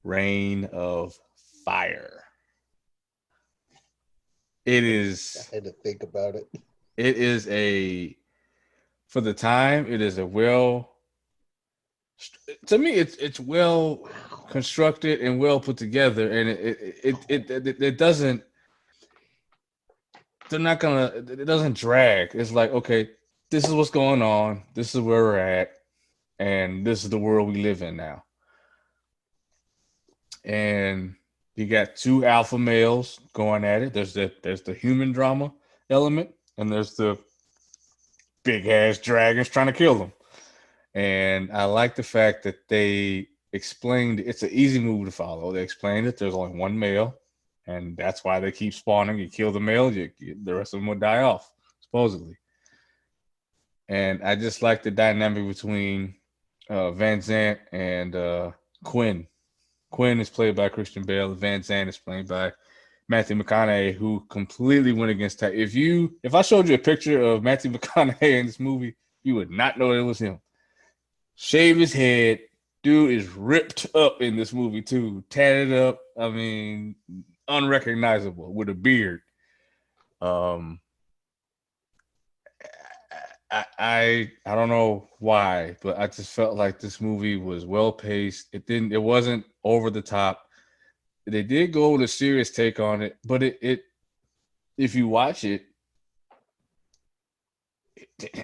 Reign of Fire. It is. I had to think about it. It is for the time, it is a to me, it's well constructed and well put together, and it doesn't. It doesn't drag. It's like, okay, this is what's going on. This is where we're at. And this is the world we live in now. And you got two alpha males going at it. There's the human drama element, and there's the big ass dragons trying to kill them. And I like the fact that they explained it's an easy move to follow. They explained that there's only one male, and that's why they keep spawning. You kill the male, the rest of them will die off, supposedly. And I just like the dynamic between Van Zant and Quinn. Quinn is played by Christian Bale. Van Zant is played by Matthew McConaughey, who completely went against type. If I showed you a picture of Matthew McConaughey in this movie, you would not know it was him. Shave his head. Dude is ripped up in this movie too. Tatted up. I mean, unrecognizable with a beard. I don't know why, but I just felt like this movie was well paced. It wasn't over the top. They did go with a serious take on it, but it if you watch it,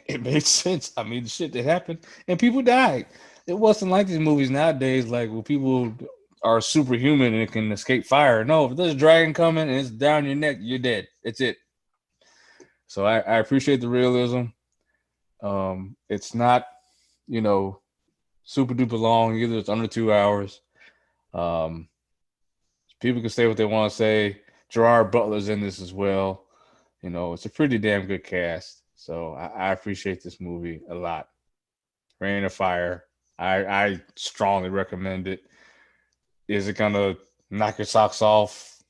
it made sense. I mean, the shit that happened and people died. It wasn't like these movies nowadays, like where people are superhuman and can escape fire. No, if there's a dragon coming and it's down your neck, you're dead. It's it. So I appreciate the realism. It's not, you know, super duper long. Either it's under 2 hours. Um, People can say what they want to say. Gerard Butler's in this as well. You know, it's a pretty damn good cast. So I appreciate this movie a lot. Rain of Fire. I strongly recommend it. Is it gonna knock your socks off?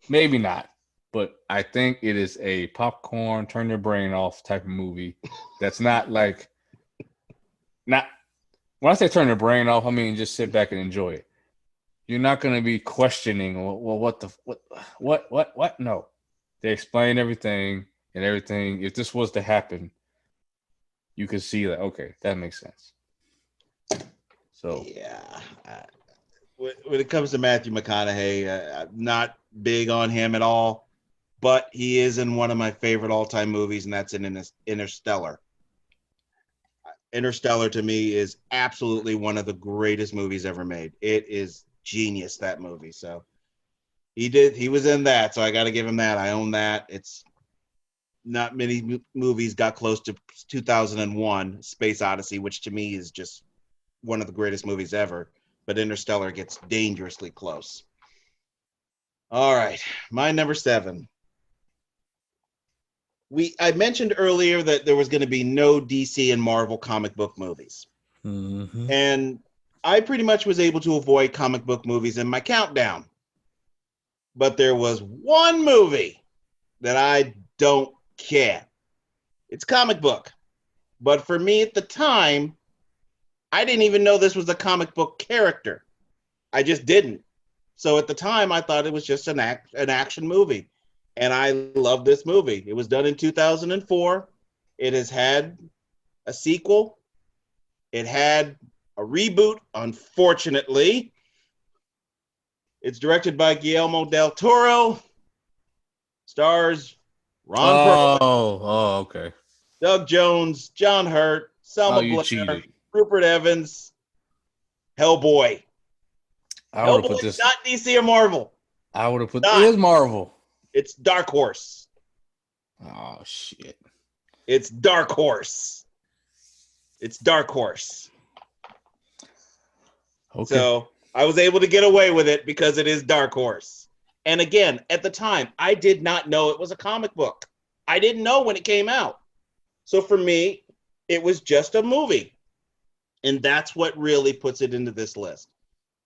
Maybe not. But I think it is a popcorn, turn your brain off type of movie. That's not like not when I say turn your brain off, I mean just sit back and enjoy it. You're not going to be questioning, well, what? No, they explain everything and everything. If this was to happen, you could see that. Okay, that makes sense. So Yeah. When it comes to Matthew McConaughey, I'm not big on him at all, but he is in one of my favorite all-time movies, and that's in Interstellar. Interstellar to me is absolutely one of the greatest movies ever made. It is genius, that movie. So he was in that, so I got to give him that. I own that. It's not many movies got close to 2001 Space Odyssey, which to me is just one of the greatest movies ever, but Interstellar gets dangerously close. All right, my number 7. I mentioned earlier that there was going to be no DC and Marvel comic book movies. mm-hmm. And I pretty much was able to avoid comic book movies in my countdown. But there was one movie that I don't care. It's comic book. But for me at the time, I didn't even know this was a comic book character. I just didn't. So at the time, I thought it was just an action movie. And I love this movie. It was done in 2004. It has had a sequel. It had a reboot, unfortunately. It's directed by Guillermo del Toro. Stars Ron Perlman, Okay. Doug Jones, John Hurt, Oh, Selma you Blair, cheated. Rupert Evans, Hellboy. I would have put Hellboy's this. not DC or Marvel. I would have put. It Not. is Marvel. It's Dark Horse. Oh shit. It's Dark Horse. It's Dark Horse. Okay. So I was able to get away with it because it is Dark Horse. And again, at the time, I did not know it was a comic book. I didn't know when it came out. So for me, it was just a movie. And that's what really puts it into this list.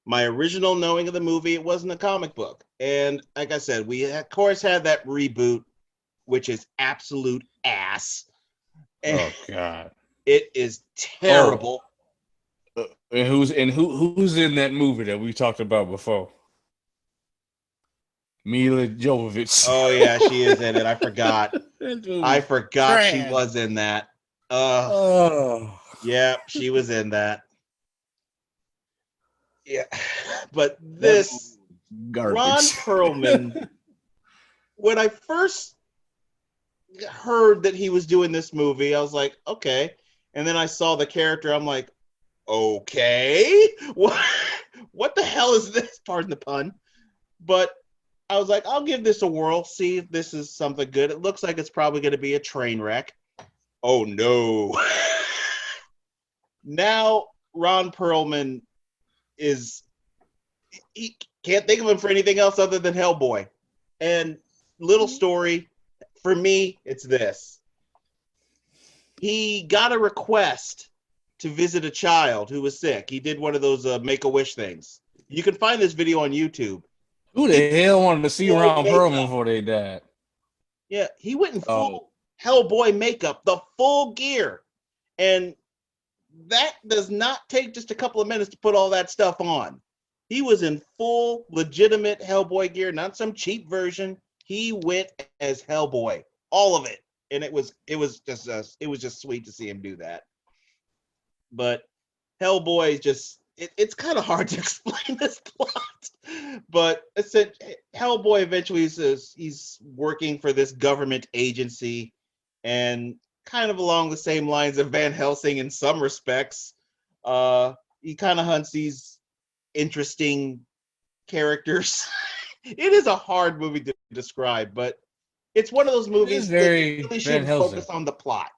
My original knowing of the movie, it wasn't a comic book. And like I said, we of course had that reboot, which is absolute ass. And Oh god. it is terrible. And who's in that movie that we talked about before? Mila Jovovich. Oh yeah, she is in it. I forgot. I forgot trash. she was in that. Oh. Yeah, she was in that. Yeah. But this garbage. Ron Perlman, when I first heard that he was doing this movie, I was like, okay. And then I saw the character, I'm like, okay. What the hell is this? Pardon the pun. But I was like, I'll give this a whirl, see if this is something good. It looks like it's probably going to be a train wreck. Oh, no. Now, Ron Perlman he can't think of him for anything else other than Hellboy. And little story, for me, it's this. He got a request to visit a child who was sick. He did one of those Make-A-Wish things. You can find this video on YouTube. Who the hell wanted to see Ron Perlman before they died? Yeah, he went in full Hellboy makeup, the full gear. And that does not take just a couple of minutes to put all that stuff on. He was in full, legitimate Hellboy gear, not some cheap version. He went as Hellboy, all of it. and it was just sweet to see him do that. But Hellboy it's kind of hard to explain this plot, but Hellboy eventually he's working for this government agency, and kind of along the same lines of Van Helsing in some respects. He kind of hunts these interesting characters. It is a hard movie to describe, but it's one of those It is movies that you very really Van should Helsing. focus on the plot.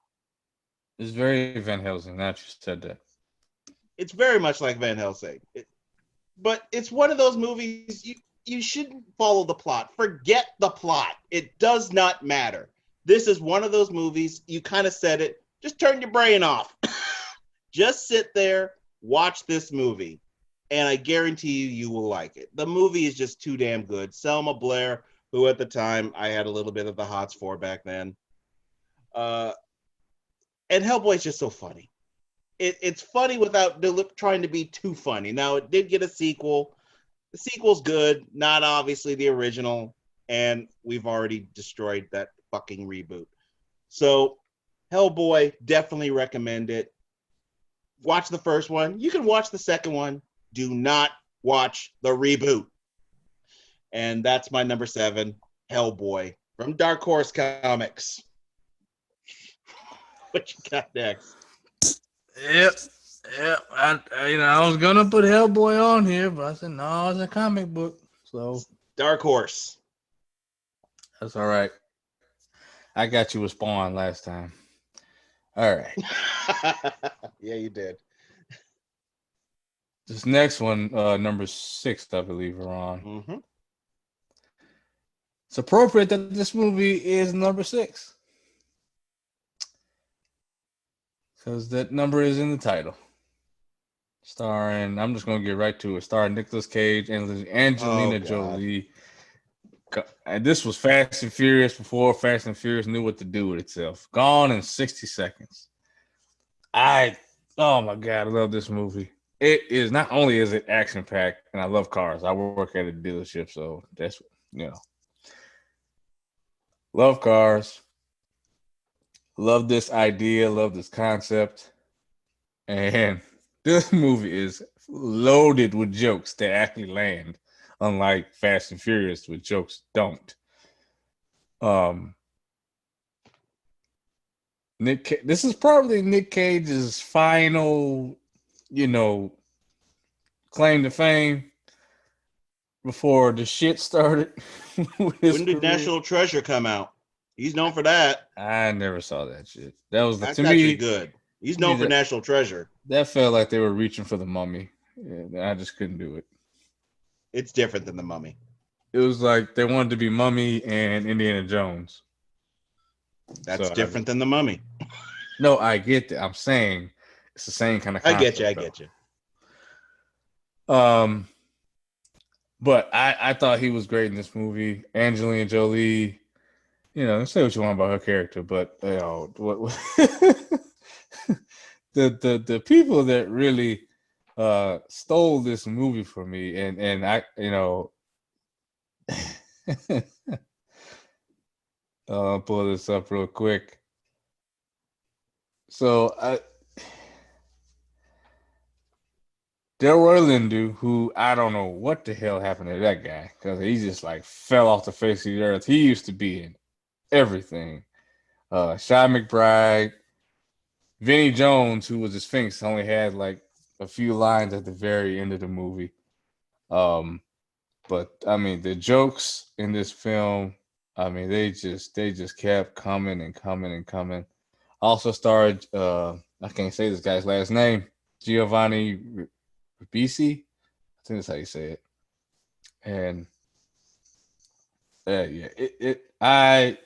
It's very Van Helsing. Now that you said that. It's very much like Van Helsing. But it's one of those movies you shouldn't follow the plot. Forget the plot. It does not matter. This is one of those movies, you kind of said it, just turn your brain off. Just sit there, watch this movie, and I guarantee you will like it. The movie is just too damn good. Selma Blair, who at the time I had a little bit of the hots for back then. And Hellboy's just so funny. It's funny without trying to be too funny. Now, it did get a sequel. The sequel's good, not obviously the original, and we've already destroyed that fucking reboot. So, Hellboy, definitely recommend it. Watch the first one. You can watch the second one. Do not watch the reboot. And that's my number 7, Hellboy from Dark Horse Comics. What you got next? Yep. I was gonna put Hellboy on here, but I said no, it's a comic book, so Dark Horse. that's all right. I got you with Spawn last time. All right. Yeah, you did. This next one, number 6, I believe we're on. Mm-hmm. It's appropriate that this movie is number 6. Because that number is in the title. Starring, I'm just going to get right to it, starring Nicolas Cage and Angelina Jolie. And this was Fast and Furious before Fast and Furious knew what to do with itself. Gone in 60 seconds. Oh my God, I love this movie. It is, not only is it action packed, and I love cars. I work at a dealership, so that's, love cars. Love this idea, love this concept. And this movie is loaded with jokes that actually land, unlike Fast and Furious, with jokes don't. This is probably Nick Cage's final, claim to fame before the shit started. When did National Treasure come out? He's known for that. I never saw that shit. That was That's to actually me good. He's known for National Treasure. That felt like they were reaching for the Mummy. Yeah, I just couldn't do it. It's different than the Mummy. It was like they wanted to be Mummy and Indiana Jones. That's different than the Mummy. No, I get that. I'm saying it's the same kind of concept. I get you. But I thought he was great in this movie. Angelina Jolie, say what you want about her character, but what the people that really stole this movie for me, and I, I'll pull this up real quick. So Delroy Lindu, who I don't know what the hell happened to that guy, because he just like fell off the face of the earth. He used to be in everything. Shy McBride, Vinnie Jones, who was the Sphinx, only had like a few lines at the very end of the movie. But I mean, the jokes in this film, I mean, they just kept coming and coming and coming. Also starred, I can't say this guy's last name, Giovanni Ribisi. I think that's how you say it. And I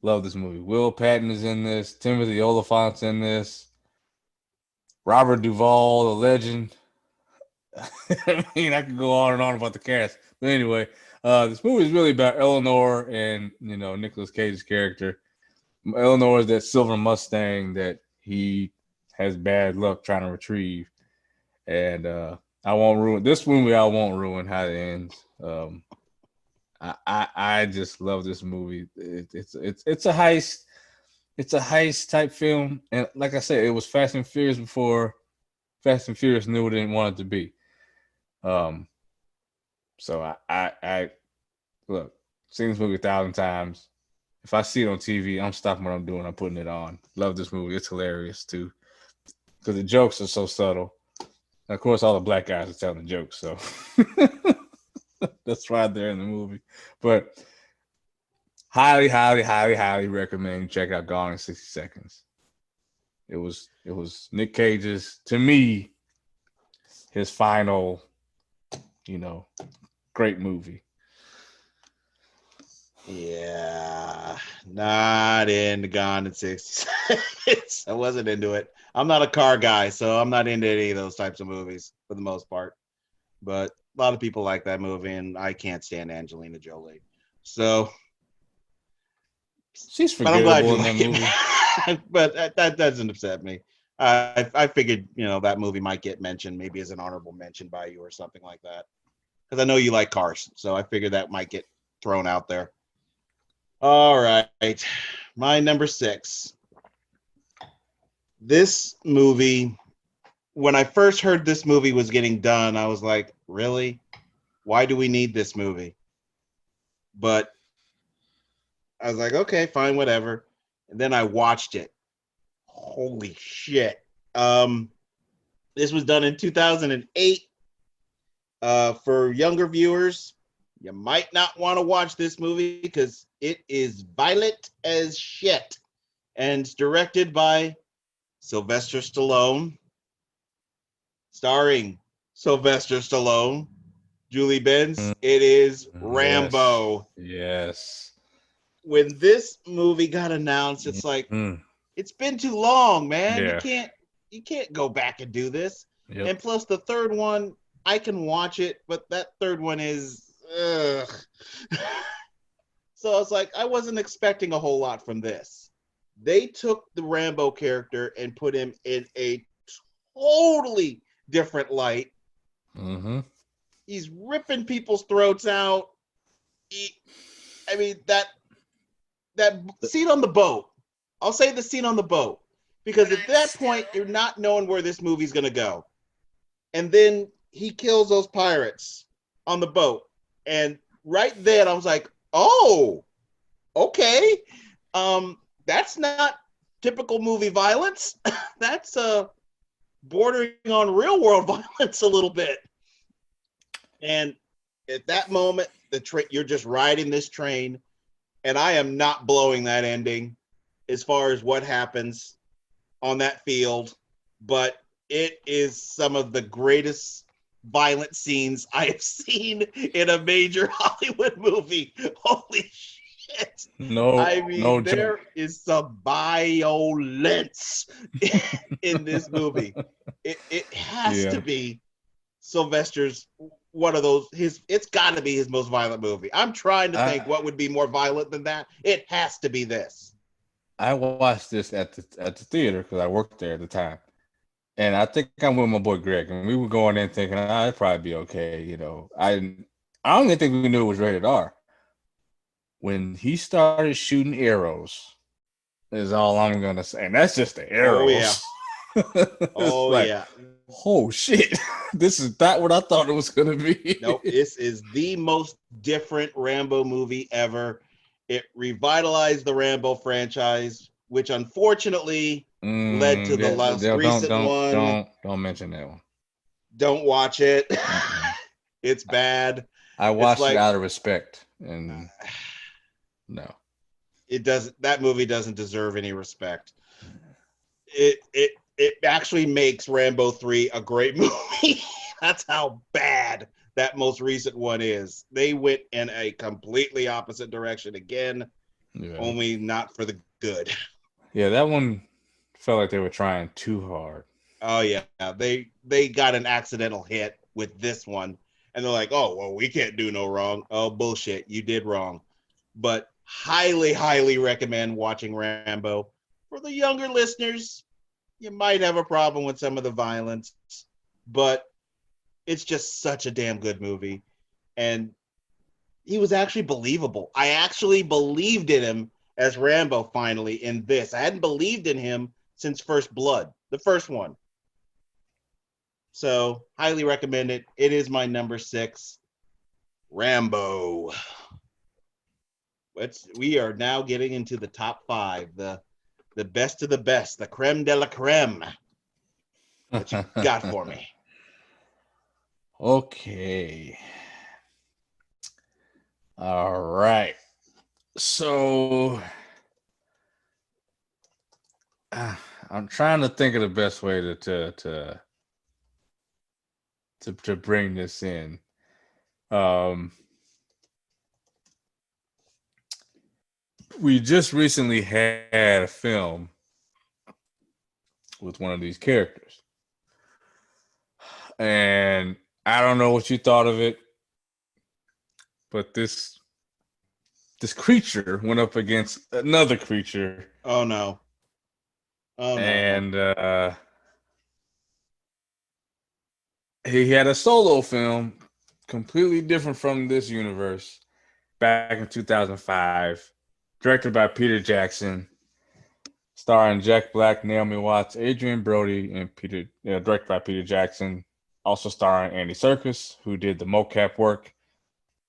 love this movie. Will Patton is in this. Timothy Oliphant's in this. Robert Duvall, the legend. I mean, I could go on and on about the cast. But anyway, this movie is really about Eleanor and, Nicolas Cage's character. Eleanor is that silver Mustang that he has bad luck trying to retrieve. And I won't ruin this movie. I won't ruin how it ends. I just love this movie. It's a heist. It's a heist type film, and like I said, it was Fast and Furious before Fast and Furious knew what it wanted it to be. Um, so I look, seen this movie 1,000 times. If I see it on TV, I'm stopping what I'm doing. I'm putting it on. Love this movie. It's hilarious too because the jokes are so subtle. And of course, all the black guys are telling the jokes, so that's why they're in the movie. But highly, highly, highly, highly recommend you check out Gone in 60 Seconds. It was Nick Cage's, to me, his final, great movie. Yeah, not into Gone in 60 Seconds. I wasn't into it. I'm not a car guy, so I'm not into any of those types of movies for the most part. But a lot of people like that movie, and I can't stand Angelina Jolie. So, She's but I'm glad forgettable you in that like movie. it. But that doesn't upset me. I figured, that movie might get mentioned, maybe as an honorable mention by you or something like that. Because I know you like cars, so I figured that might get thrown out there. All right. My number 6. This movie, when I first heard this movie was getting done, I was like, really? Why do we need this movie? But I was like, okay, fine, whatever. And then I watched it. Holy shit. This was done in 2008. For younger viewers, you might not want to watch this movie because it is violent as shit. And it's directed by Sylvester Stallone, starring Sylvester Stallone, Julie Benz. It is Yes. Rambo. Yes. When this movie got announced, it's like, Mm. it's been too long, man. Yeah. You can't go back and do this. Yep. And plus the third one, I can watch it, but that third one is ugh. So it's like I wasn't expecting a whole lot from this. They took the Rambo character and put him in a totally different light. Mm-hmm. He's ripping people's throats out. I mean that scene on the boat. I'll say the scene on the boat because at that point you're not knowing where this movie's gonna go, and then he kills those pirates on the boat, and right then I was like, oh, okay, that's not typical movie violence. That's bordering on real world violence a little bit. And at that moment, you're just riding this train, and I am not blowing that ending as far as what happens on that field, but it is some of the greatest violent scenes I have seen in a major Hollywood movie. Holy shit. I No mean, joke. there is some violence in this movie. It has Yeah. to be Sylvester's one of those it's got to be his most violent movie. I'm trying to think I what would be more violent than that. It has to be this. I watched this at the theater because I worked there at the time, and I think I'm with my boy Greg, and we were going in thinking, it'd probably be okay. I don't even think we knew it was rated R. When he started shooting arrows, is all I'm gonna say, and that's just the Oh yeah. arrows. It's Oh like, yeah. oh shit, this is not what I thought it was gonna Nope. be. This is the most different Rambo movie ever. It revitalized the Rambo franchise, which unfortunately led to the Yeah, last recent one. don't mention that one. Don't watch it. Mm-mm. It's bad. I It's watched it like out of respect, and no. it doesn't that movie doesn't deserve any respect. It actually makes Rambo 3 a great movie. That's how bad that most recent one is. They went in a completely opposite direction again, Yeah, only not for the good. yeah, that one felt like they were trying too hard. Oh yeah, they got an accidental hit with this one, and they're like, oh well, we can't do no wrong. Oh bullshit, you did wrong. But highly recommend watching Rambo. For the younger listeners, you might have a problem with some of the violence, but it's just such a damn good movie. And he was actually believable. I actually believed in him as Rambo finally in this. I hadn't believed in him since First Blood, the first one. So highly recommend it. It is my number 6, Rambo. We are now getting into the top 5, the best of the best, the creme de la creme. What you got for me? Okay. All right. So I'm trying to think of the best way to bring this in. Um, we just recently had a film with one of these characters, and I don't know what you thought of it, but this creature went up against another creature. Oh no. Oh no. And he had a solo film completely different from this universe back in 2005, directed by Peter Jackson, starring Jack Black, Naomi Watts, Adrian Brody, and directed by Peter Jackson. Also starring Andy Serkis, who did the mocap work.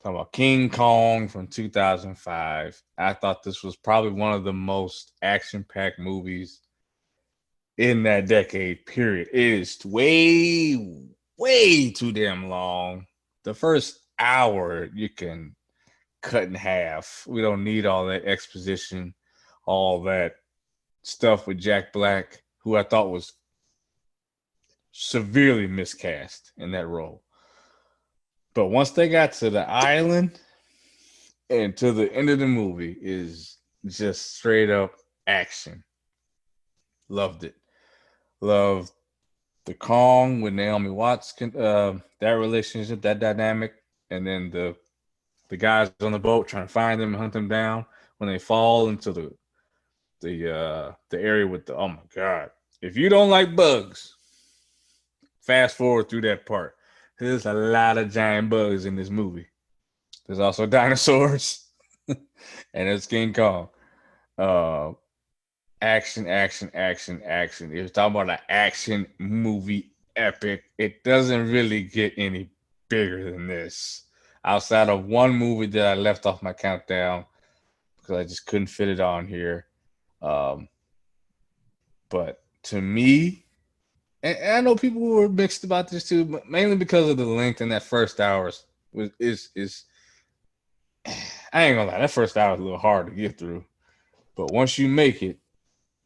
Talking about King Kong from 2005. I thought this was probably one of the most action-packed movies in that decade, period. It is way too damn long. The first hour you can cut in half. We don't need all that exposition, all that stuff with Jack Black, who I thought was severely miscast in that role. But once they got to the island and to the end of the movie is just straight up action. Loved it. Loved the Kong with Naomi Watts, that relationship, that dynamic, and then the guys on the boat trying to find them and hunt them down when they fall into the area with the, oh my god! If you don't like bugs, fast forward through that part. There's a lot of giant bugs in this movie. There's also dinosaurs, and it's King Kong. Uh, action, action, action, action. If you're talking about an action movie epic, it doesn't really get any bigger than this. Outside of one movie that I left off my countdown because I just couldn't fit it on here. Um, but to me, and I know people were mixed about this too, but mainly because of the length in that first hour is I ain't gonna lie, that first hour is a little hard to get through. But once you make it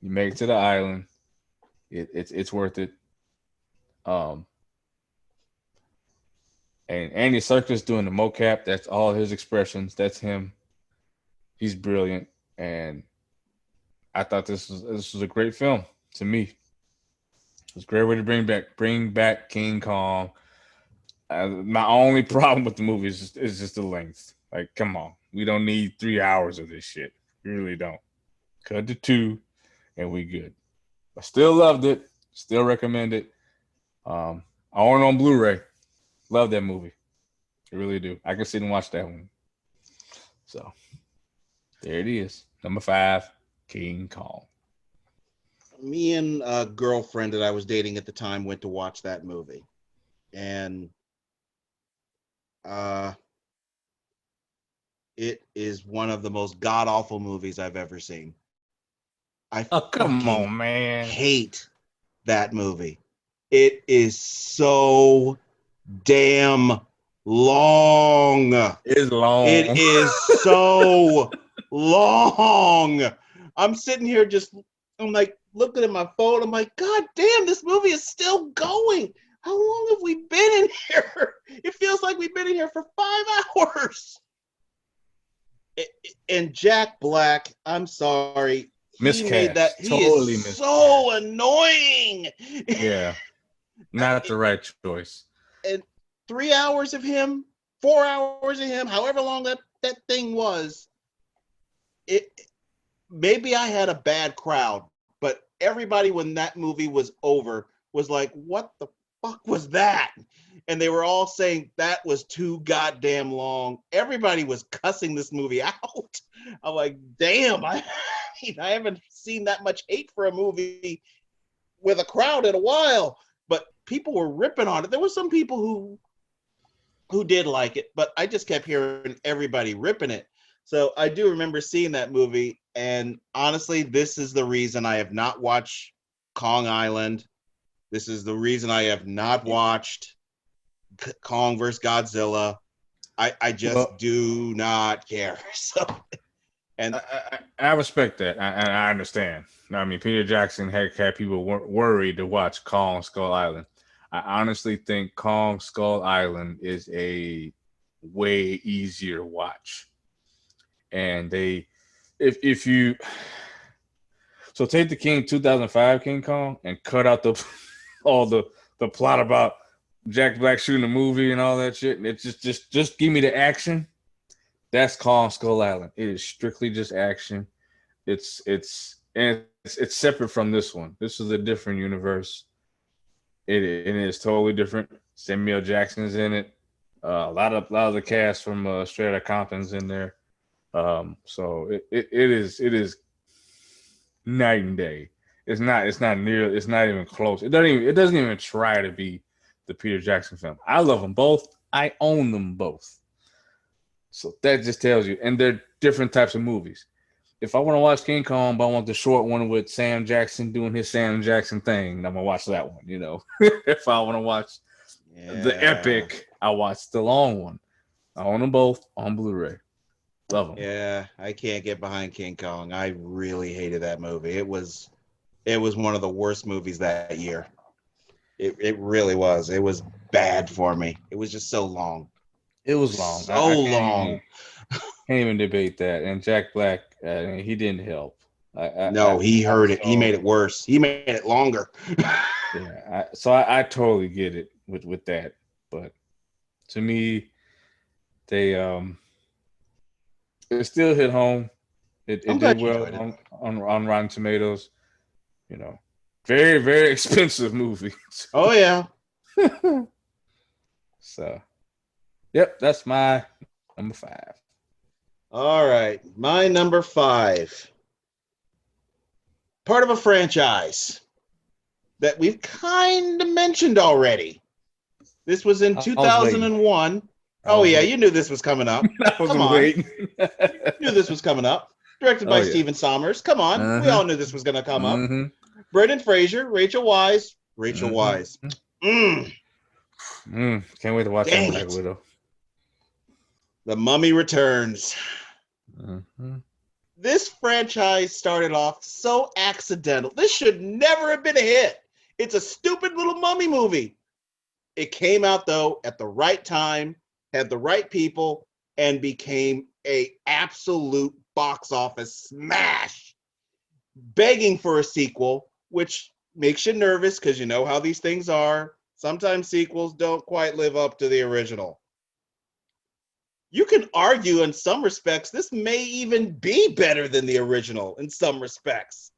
to the island. It's worth it. Um, and Andy Serkis doing the mocap. That's all his expressions. That's him. He's brilliant, and I thought this was a great film to me. It was a great way to bring back King Kong. My only problem with the movie is just the length. Like, come on, we don't need 3 hours of this shit. We really don't. Cut to 2, and we good. I still loved it. Still recommend it. I own it on Blu-ray. Love that movie. I really do. I can sit and watch that one. So there it is. Number 5, King Kong. Me and a girlfriend that I was dating at the time went to watch that movie. And it is one of the most god-awful movies I've ever seen. I Come fucking on, man. hate that movie. It is so damn long. It's long. It is so long. I'm sitting here I'm like looking at my phone. I'm like, God damn, this movie is still going. How long have we been in here? It feels like we've been in here for 5 hours. And Jack Black, I'm sorry. He made that. He totally is so annoying. Yeah. Not the right choice. And 3 hours of him, 4 hours of him, however long that thing was, maybe I had a bad crowd, but everybody when that movie was over was like, what the fuck was that? And they were all saying that was too goddamn long. Everybody was cussing this movie out. I'm like, damn, I haven't seen that much hate for a movie with a crowd in a while. But people were ripping on it. There were some people who did like it, but I just kept hearing everybody ripping it. So I do remember seeing that movie, and honestly, this is the reason I have not watched Kong Island. This is the reason I have not watched Kong vs. Godzilla. I just do not care. So, and I respect that, and I understand. I mean, Peter Jackson had people worried to watch Kong Skull Island. I honestly think Kong Skull Island is a way easier watch. And if you so take the 2005 King Kong and cut out all the plot about Jack Black shooting a movie and all that shit, and it's just give me the action. That's Kong Skull Island. It is strictly just action. It's separate from this one. This is a different universe. It is totally different. Samuel Jackson's in it. A lot of the cast from Straight Outta Compton's in there. So it is night and day. It's not even close. It doesn't even try to be the Peter Jackson film. I love them both. I own them both. So that just tells you, and they're different types of movies. If I want to watch King Kong, but I want the short one with Sam Jackson doing his Sam Jackson thing, I'm gonna watch that one. If I want to watch the epic, I watch the long one. I own them both on Blu-ray. Love them. Yeah, I can't get behind King Kong. I really hated that movie. It was one of the worst movies that year. It really was. It was bad for me. It was just so long. It was long. So long. Can't even debate that. And Jack Black, he didn't help. He hurt it. He made it worse. He made it longer. Yeah. I totally get it with that. But to me, they it still hit home. It did well on Rotten Tomatoes. Very, very expensive movie. Oh yeah. So, yep, that's my number 5. All right, my number 5. Part of a franchise that we've kind of mentioned already. This was in 2001. Oh yeah, you knew this was coming up. Come on. You knew this was coming up. Directed by Stephen Sommers. Come on. We all knew this was going to come up. Brendan Fraser, Rachel Weisz. Can't wait to watch that Black Widow. The Mummy Returns. This franchise started off so accidental. This should never have been a hit. It's a stupid little mummy movie. It came out, though, at the right time, had the right people, and became an absolute box office smash. Begging for a sequel, which makes you nervous because you know how these things are. Sometimes sequels don't quite live up to the original. You can argue in some respects this may even be better than the original in some respects.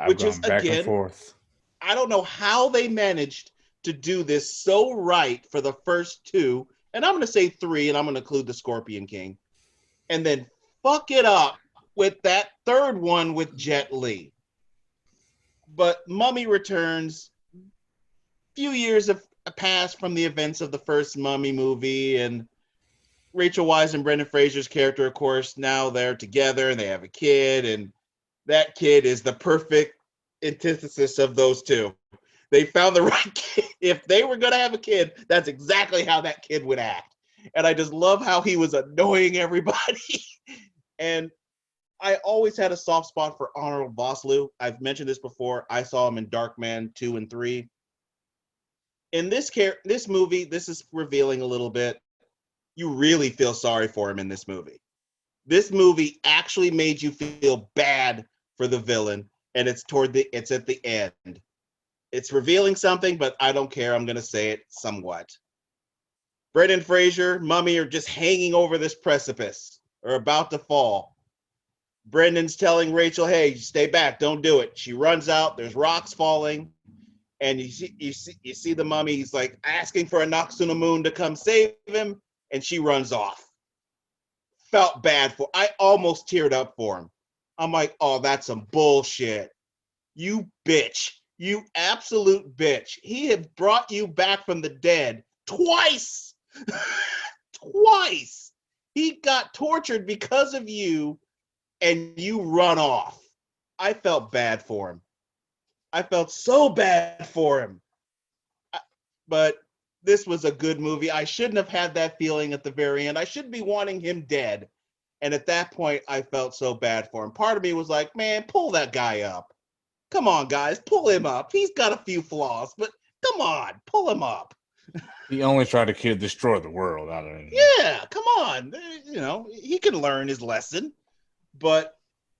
Which is, again, and forth. I don't know how they managed to do this so right for the first 2, and I'm going to say 3, and I'm going to include the Scorpion King, and then fuck it up with that third one with Jet Li. But Mummy Returns, few years have passed from the events of the first Mummy movie, and Rachel Weisz and Brendan Fraser's character, of course, now they're together and they have a kid, and that kid is the perfect antithesis of those two. They found the right kid. If they were going to have a kid, that's exactly how that kid would act. And I just love how he was annoying everybody. And I always had a soft spot for Arnold Vosloo. I've mentioned this before. I saw him in Darkman 2 and 3. In this movie, this is revealing a little bit. You really feel sorry for him in this movie. This movie actually made you feel bad for the villain, and it's at the end. It's revealing something, but I don't care. I'm going to say it somewhat. Brendan Fraser, Mummy are just hanging over this precipice or about to fall. Brendan's telling Rachel, hey, stay back, don't do it. She runs out, there's rocks falling, and you see the mummy. He's like asking for a Noxuna to come save him, and she runs off. Felt bad for. I almost teared up for him. I'm like, oh, that's some bullshit. You bitch. You absolute bitch. He had brought you back from the dead twice. Twice. He got tortured because of you, and you run off. I felt bad for him. I felt so bad for him. But this was a good movie. I shouldn't have had that feeling at the very end. I should be wanting him dead. And at that point, I felt so bad for him. Part of me was like, man, pull that guy up. Come on, guys, pull him up. He's got a few flaws, but come on, pull him up. He only tried to destroy the world out of it. Yeah, come on. You know, he can learn his lesson. But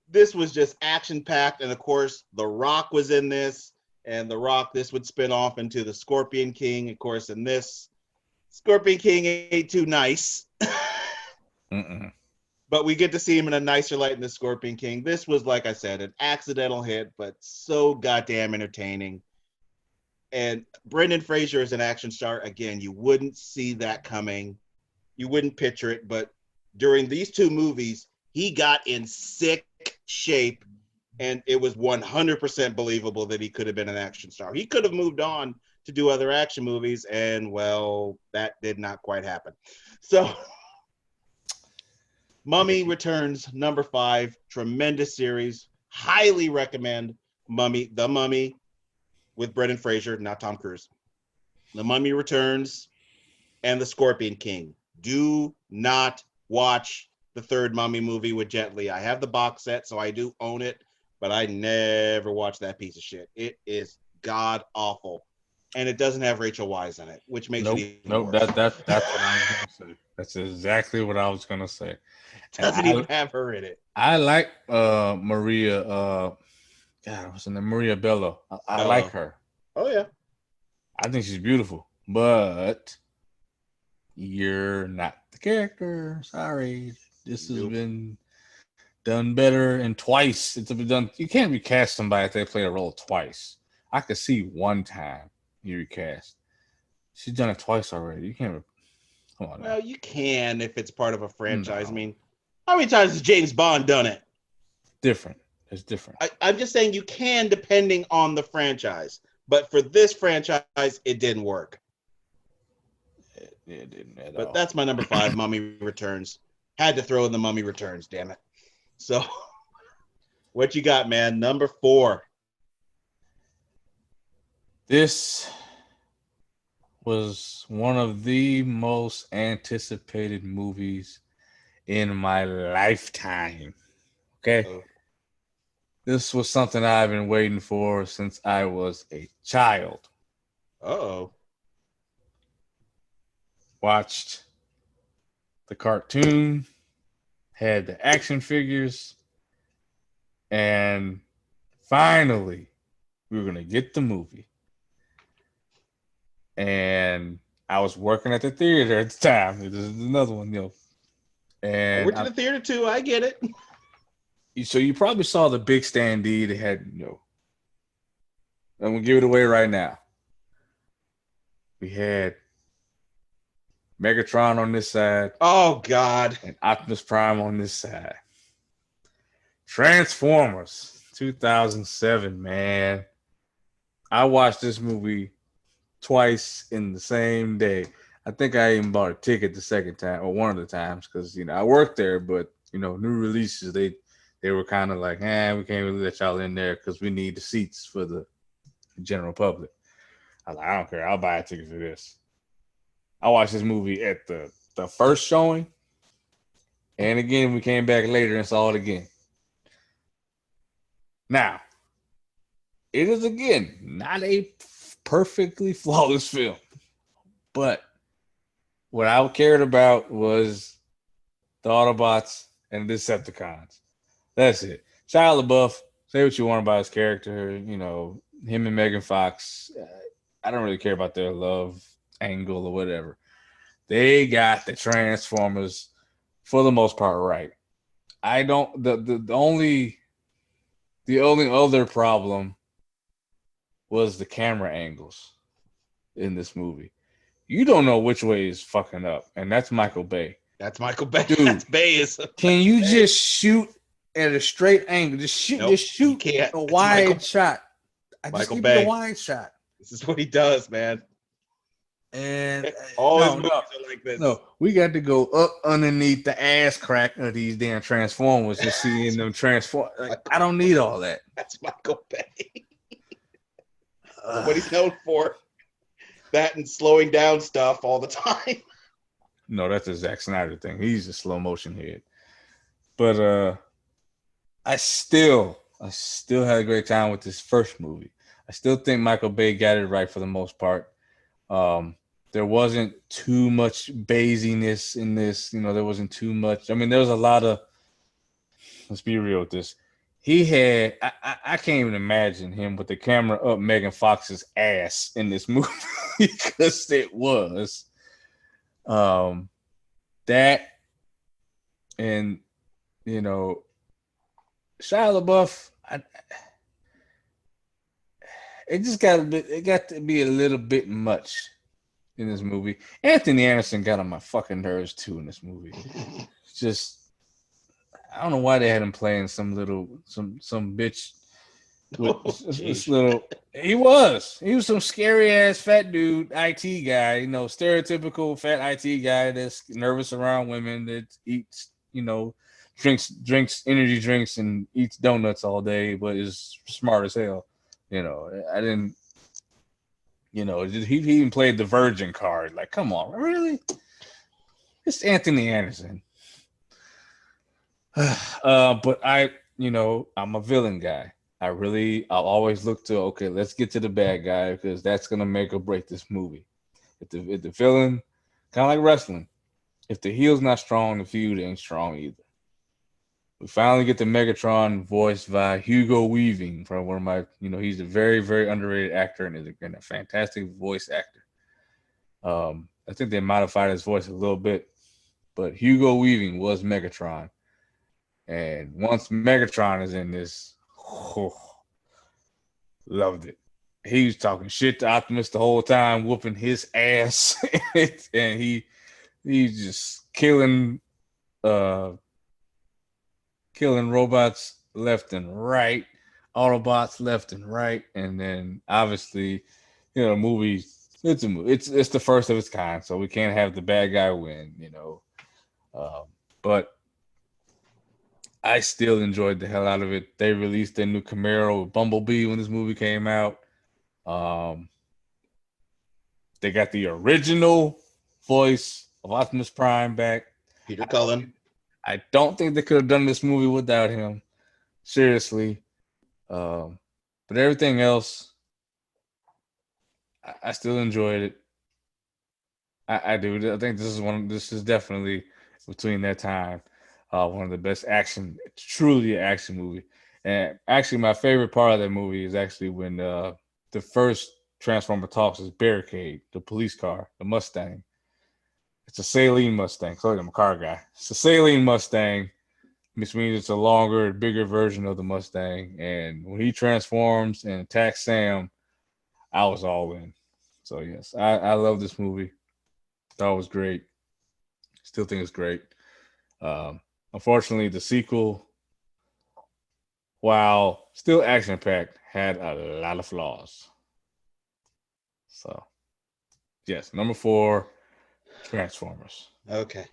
this was just action-packed. And, of course, The Rock was in this. And The Rock, this would spin off into the Scorpion King. Of course, in this, Scorpion King ain't too nice. But we get to see him in a nicer light in the Scorpion King. This was, like I said, an accidental hit, but so goddamn entertaining. And Brendan Fraser is an action star. Again, you wouldn't see that coming. You wouldn't picture it. But during these two movies, he got in sick shape, and it was 100% believable that he could have been an action star. He could have moved on to do other action movies, and, well, that did not quite happen. So... Mummy Returns, number 5, tremendous series. Highly recommend Mummy, The Mummy, with Brendan Fraser, not Tom Cruise. The Mummy Returns and The Scorpion King. Do not watch the third Mummy movie with Jet Li. I have the box set, so I do own it, but I never watched that piece of shit. It is god awful, and it doesn't have Rachel Weisz in it, which makes it even worse. That's what I was gonna say. That's exactly what I was gonna say. Doesn't even have her in it. I like Maria. God, what's her name? Maria Bello. I like her. Oh yeah. I think she's beautiful, but you're not the character. Sorry, this has been done better and twice. It's been done. You can't recast somebody if they play a role twice. I could see one time you recast. She's done it twice already. You can't. Come on. Well, you can if it's part of a franchise. No. I mean, how many times has James Bond done it? Different. It's different. I'm just saying you can depending on the franchise. But for this franchise, it didn't work. It didn't at all. But that's my number 5, Mummy Returns. Had to throw in the Mummy Returns, damn it. So, what you got, man? Number 4. This was one of the most anticipated movies in my lifetime. Okay? Oh. This was something I've been waiting for since I was a child. Uh-oh. Watched the cartoon, had the action figures, and finally, we were going to get the movie. And I was working at the theater at the time. This is another one, you know. And I went to the theater too. I get it. So you probably saw the big standee that had, you know, I'm going to give it away right now. We had Megatron on this side. Oh, God. And Optimus Prime on this side. Transformers, 2007, man. I watched this movie twice in the same day. I think I even bought a ticket the second time, or one of the times, because, you know, I worked there, but, you know, new releases, they were kind of like, we can't really let y'all in there because we need the seats for the general public. I was like, I don't care. I'll buy a ticket for this. I watched this movie at the first showing, and again, we came back later and saw it again. Now, it is, again, not a perfectly flawless film, but what I cared about was the Autobots and the Decepticons. That's it. Shia LaBeouf, say what you want about his character, you know, him and Megan Fox. I don't really care about their love angle or whatever. They got the Transformers for the most part right. I don't. The only other problem was the camera angles in this movie. You don't know which way is fucking up, and that's Michael Bay. That's Michael Bay. Dude, That's Bay's. Can you just shoot at a straight angle? Nope, Just shoot you can't. a It's wide shot. I just Michael give me a Bay. wide shot. This is what he does, man. And all his movies are like this. No, we got to go up underneath the ass crack of these damn Transformers and seeing them transform. Like, I don't need all that. That's Michael Bay. What he's known for. That and slowing down stuff all the time. No, that's a Zack Snyder thing. He's a slow motion head. But I still had a great time with this first movie. I still think Michael Bay got it right for the most part. There wasn't too much Baziness in this. You know, there wasn't too much. I mean, there was a lot of. Let's be real with this. He had. I can't even imagine him with the camera up Megan Fox's ass in this movie because it was. That and you know, Shia LaBeouf. It got to be a little bit much in this movie. Anthony Anderson got on my fucking nerves too in this movie. Just I don't know why they had him playing some bitch with this little. He was some scary ass fat dude, IT guy. You know, stereotypical fat IT guy that's nervous around women, that eats, you know, drinks energy drinks and eats donuts all day, but is smart as hell. You know, I didn't. You know, he even played the virgin card. Like, come on, really? It's Anthony Anderson. But I'm a villain guy. I'll always look to, okay, let's get to the bad guy because that's gonna make or break this movie. If the villain, kind of like wrestling, if the heel's not strong, the feud ain't strong either. We finally get the Megatron voiced by Hugo Weaving, from one of my, he's a very, very underrated actor and is a fantastic voice actor. I think they modified his voice a little bit, but Hugo Weaving was Megatron. And once Megatron is in this, loved it. He was talking shit to Optimus the whole time, whooping his ass, and he's just killing robots left and right, Autobots left and right, and then obviously, movie. It's a movie. It's the first of its kind, so we can't have the bad guy win, but I still enjoyed the hell out of it. They released their new Camaro with Bumblebee when this movie came out. They got the original voice of Optimus Prime back. Peter Cullen. I don't think they could have done this movie without him. Seriously. But everything else, I still enjoyed it. I do. I think this is definitely between that time. One of the best truly action movie. And actually, my favorite part of that movie is actually when the first Transformer talks is Barricade, the police car, the Mustang. It's a Saline Mustang. Sorry, I'm a car guy. It's a Saline Mustang, which means it's a longer, bigger version of the Mustang. And when he transforms and attacks Sam, I was all in. So, yes, I love this movie. Thought it was great. Still think it's great. Unfortunately, the sequel, while still action-packed, had a lot of flaws. So, yes, number 4, Transformers. Okay.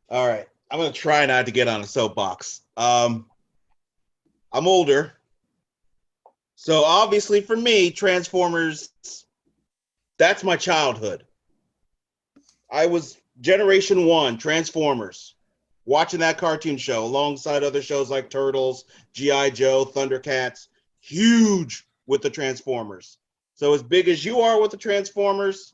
All right. I'm going to try not to get on a soapbox. I'm older. So, obviously, for me, Transformers, that's my childhood. I was Generation 1, Transformers. Watching that cartoon show alongside other shows like Turtles, G.I. Joe, Thundercats, huge with the Transformers. So as big as you are with the Transformers,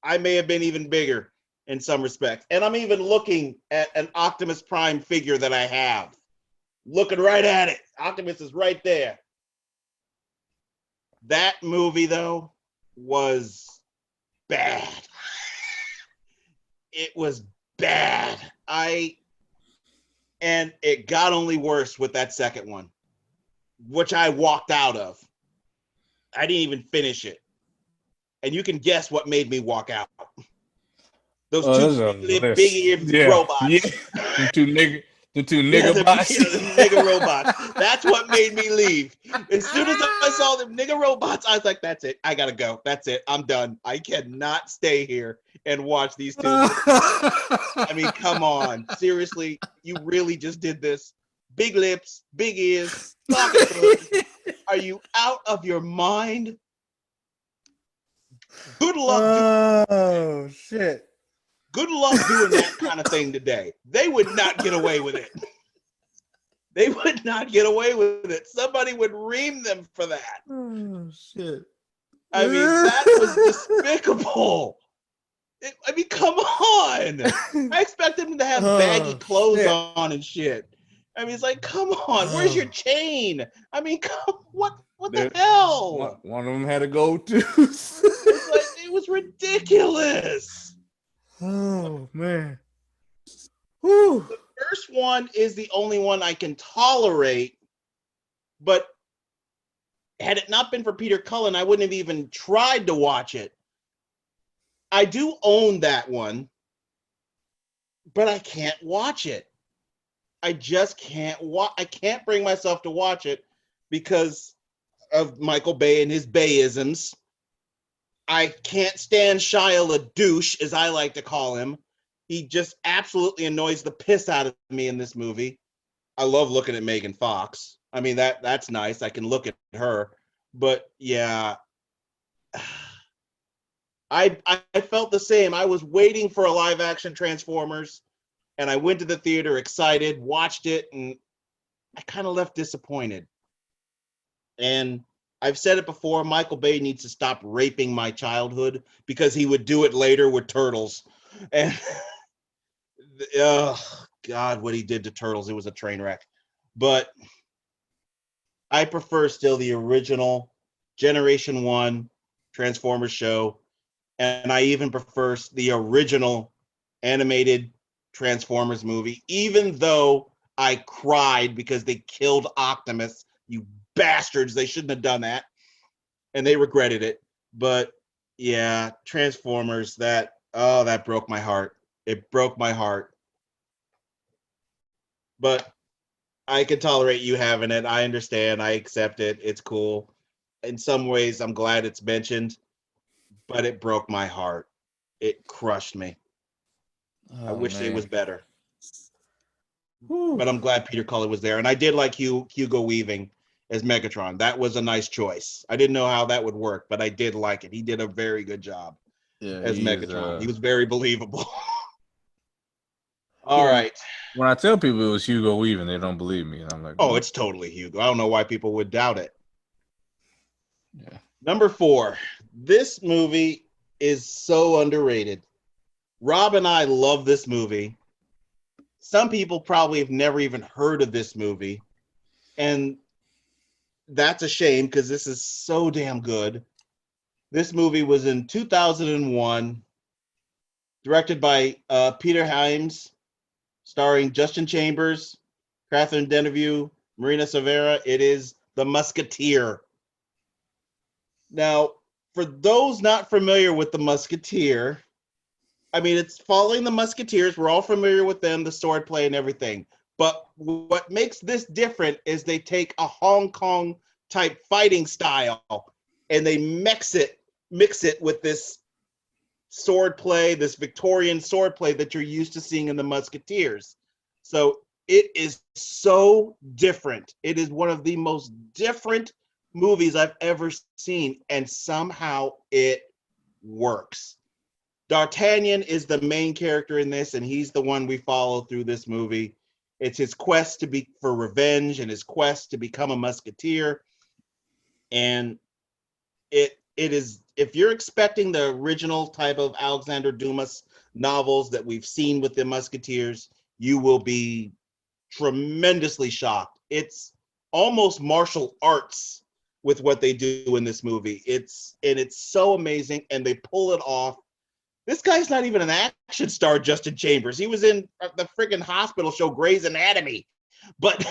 I may have been even bigger in some respects. And I'm even looking at an Optimus Prime figure that I have. Looking right at it. Optimus is right there. That movie, though, was bad. It was bad. And it got only worse with that second one, which I walked out of. I didn't even finish it. And you can guess what made me walk out. Those two There's a big list. eared Yeah. robots. Them two Yeah, nigga bots. the nigga robots. That's what made me leave. As soon as I saw them nigga robots, I was like, that's it. I gotta go. That's it. I'm done. I cannot stay here and watch these two. I mean, come on. Seriously, you really just did this? Big lips, big ears, talking funny. Are you out of your mind? Good luck Oh shit. Good luck doing that kind of thing today. They would not get away with it. They would not get away with it. Somebody would ream them for that. Oh shit. I mean, that was despicable. I mean, come on. I expect them to have baggy clothes on and shit. I mean, it's like, come on. Where's your chain? I mean, what the hell? One of them had a gold tooth. It's like, it was ridiculous. Oh man. Whew. The first one is the only one I can tolerate, but had it not been for Peter Cullen, I wouldn't have even tried to watch it. I do own that one, but I can't watch it. I just can't I can't bring myself to watch it because of Michael Bay and his Bayisms. I can't stand Shia LaDouche, as I like to call him. He just absolutely annoys the piss out of me in this movie. I love looking at Megan Fox. I mean, that's nice. I can look at her. But yeah, I felt the same. I was waiting for a live action Transformers, and I went to the theater excited, watched it, and I kind of left disappointed. And I've said it before, Michael Bay needs to stop raping my childhood because he would do it later with Turtles. And oh God, what he did to Turtles, it was a train wreck. But I prefer still the original Generation 1 Transformers show. And I even prefer the original animated Transformers movie, even though I cried because they killed Optimus. You bastards, they shouldn't have done that. And they regretted it. But yeah, Transformers, that broke my heart. It broke my heart. But I can tolerate you having it. I understand. I accept it. It's cool. In some ways, I'm glad it's mentioned, but it broke my heart. It crushed me. I wish it was better. Whew. But I'm glad Peter Cullen was there. And I did like Hugo Weaving as Megatron. That was a nice choice. I didn't know how that would work, but I did like it. He did a very good job as Megatron. He was very believable. All right. When I tell people it was Hugo Weaving, they don't believe me. And I'm like, oh, it's totally Hugo. I don't know why people would doubt it. Yeah. Number 4. This movie is so underrated. Rob and I love this movie. Some people probably have never even heard of this movie. And that's a shame because this is so damn good. This movie was in 2001, directed by Peter Hyams, starring Justin Chambers, Catherine Deneuve, Marina Silvera. It is The Musketeer. Now, for those not familiar with The Musketeer, I mean, it's following the Musketeers. We're all familiar with them, the swordplay and everything. But what makes this different is they take a Hong Kong type fighting style and they mix it with this swordplay, this Victorian swordplay that you're used to seeing in the Musketeers. So it is so different. It is one of the most different movies I've ever seen, and somehow it works. D'Artagnan is the main character in this, and he's the one we follow through this movie. It's his quest for revenge and his quest to become a musketeer. And it is, if you're expecting the original type of Alexander Dumas novels that we've seen with the Musketeers, you will be tremendously shocked. It's almost martial arts with what they do in this movie. It's so amazing, and they pull it off. This guy's not even an action star, Justin Chambers. He was in the freaking hospital show Grey's Anatomy. But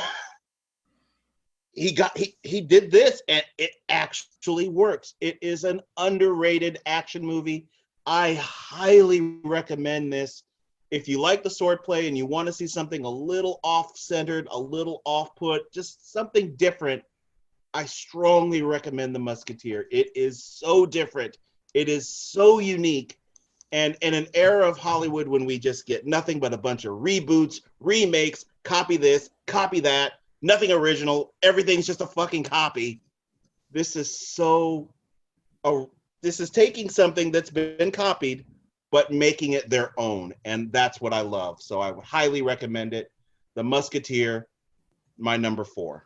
he did this, and it actually works. It is an underrated action movie. I highly recommend this. If you like the swordplay and you want to see something a little off-centered, a little off-put, just something different, I strongly recommend The Musketeer. It is so different. It is so unique. And in an era of Hollywood when we just get nothing but a bunch of reboots, remakes, copy this, copy that, nothing original, everything's just a fucking copy. This is this is taking something that's been copied, but making it their own. And that's what I love. So I would highly recommend it. The Musketeer, my number 4.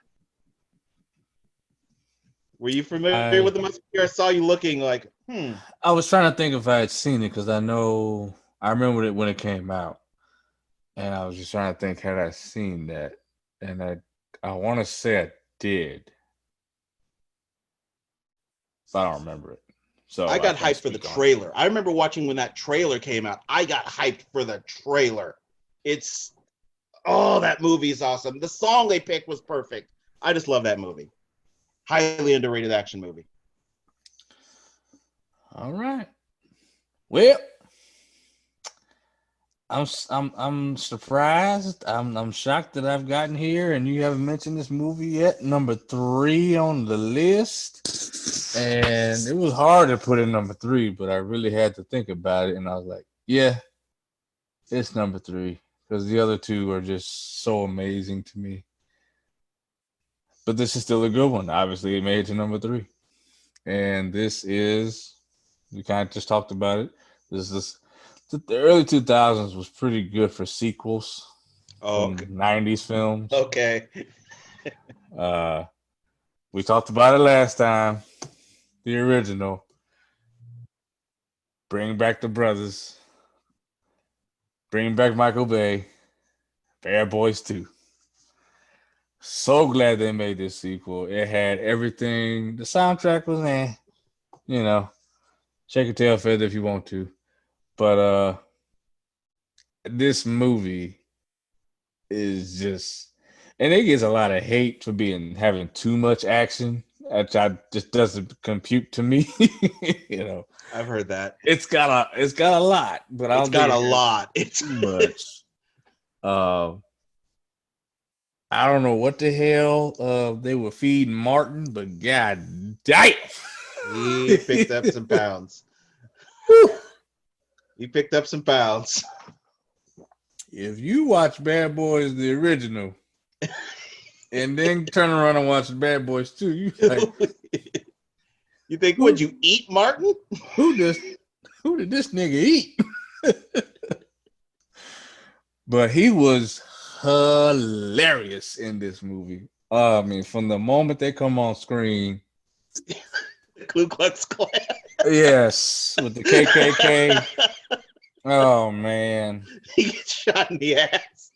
Were you familiar with The Musketeer? I saw you looking like, I was trying to think if I had seen it because I remember it when it came out. And I was just trying to think, had I seen that? And I want to say I did. But I don't remember it. So I got hyped for the trailer. I remember watching when that trailer came out. I got hyped for the trailer. That movie is awesome. The song they picked was perfect. I just love that movie. Highly underrated action movie. All right. Well, I'm surprised. I'm shocked that I've gotten here and you haven't mentioned this movie yet. Number 3 on the list. And it was hard to put in number 3, but I really had to think about it. And I was like, yeah, it's number 3. Because the other 2 are just so amazing to me. But this is still a good one. Obviously, it made it to number 3. And this is, we kind of just talked about it. The early 2000s was pretty good for sequels from 90s films. Okay. We talked about it last time. The original. Bring back the brothers. Bring back Michael Bay. Bad Boys 2. So glad they made this sequel. It had everything. The soundtrack was shake a tail feather if you want to. But this movie is just, and it gets a lot of hate for having too much action, which just doesn't compute to me. I've heard that. It's got a lot, but it's got a lot. It's too much. I don't know what the hell they were feeding Martin, but god damn, he picked up some pounds. He picked up some pounds. If you watch Bad Boys the original, and then turn around and watch Bad Boys 2, you think would you eat Martin? Who did this nigga eat? But he was hilarious in this movie. I mean, from the moment they come on screen, Ku Klux Klan. Yes, with the KKK. Oh man, he gets shot in the ass.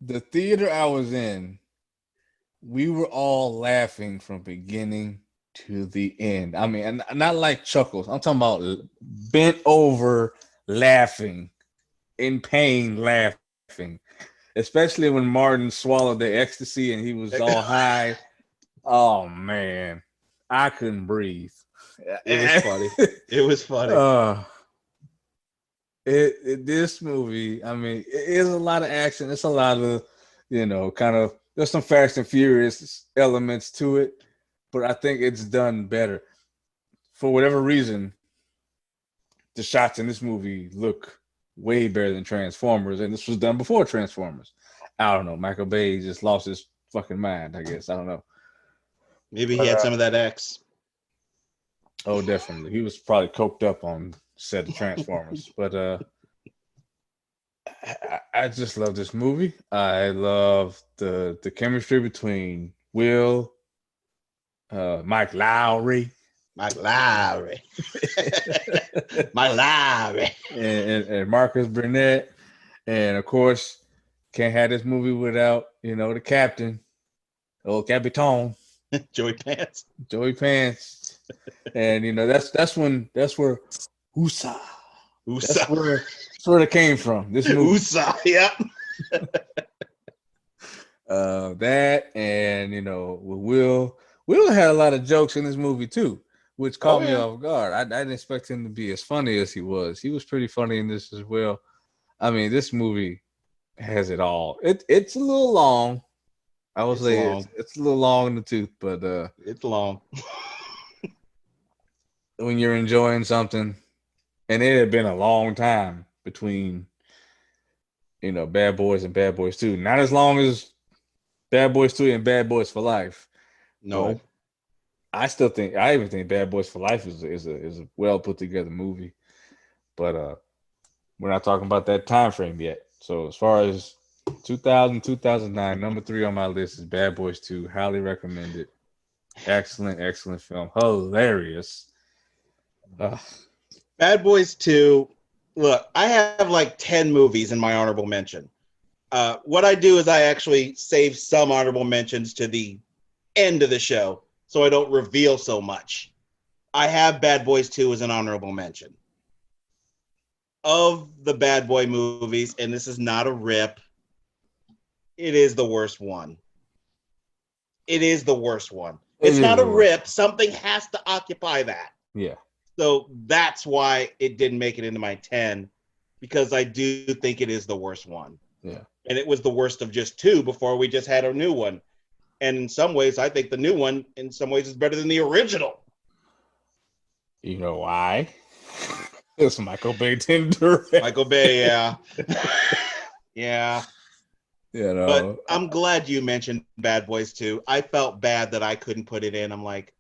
The theater I was in, we were all laughing from beginning to the end. I mean, not like chuckles. I'm talking about bent over laughing, in pain laughing. Especially when Martin swallowed the ecstasy and he was all high. Oh man, I couldn't breathe. It was funny. It was funny. This movie, I mean, it is a lot of action. It's a lot of, kind of, there's some Fast and Furious elements to it, but I think it's done better. For whatever reason, the shots in this movie look way better than Transformers, and this was done before Transformers. I don't know. Michael Bay just lost his fucking mind, I guess. I don't know. Maybe he had some of that X. Oh, definitely. He was probably coked up on set of Transformers. But I just love this movie. I love the chemistry between Will, Mike Lowry. Mike Lowry. Mike Lowry. And Marcus Burnett. And, of course, can't have this movie without, the captain, old Capitan. Joey Pants. And that's where Usa. That's where it came from. This movie. Usa, yeah. That and you know, Will had a lot of jokes in this movie too, which Oh caught me yeah. off guard. I didn't expect him to be as funny as he was. He was pretty funny in this as well. I mean, this movie has it all. It's a little long. I will It's say long. it's a little long in the tooth, but It's long. when you're enjoying something, and it had been a long time between Bad Boys and Bad Boys 2. Not as long as Bad Boys 2 and Bad Boys for Life, but No. I even think Bad Boys for Life is a well put together movie. But we're not talking about that time frame yet. So as far as 2000, 2009, number 3 on my list is Bad Boys 2. Highly recommended. Excellent, excellent film. Hilarious. Ugh. Bad Boys 2. Look, I have like 10 movies in my honorable mention. What I do is I actually save some honorable mentions to the end of the show so I don't reveal so much. I have Bad Boys 2 as an honorable mention. Of the Bad Boy movies, and this is not a rip, it is the worst one. It is the worst one. It It's is not a the worst. rip. Something has to occupy that. Yeah. So that's why it didn't make it into my 10, because I do think it is the worst one. Yeah. And it was the worst of just two before we just had a new one. And in some ways, I think the new one, in some ways, is better than the original. You know why? It's Michael Bay didn't direct. Michael Bay, yeah. Yeah. You But know. I'm glad you mentioned Bad Boys 2. I felt bad that I couldn't put it in. I'm like,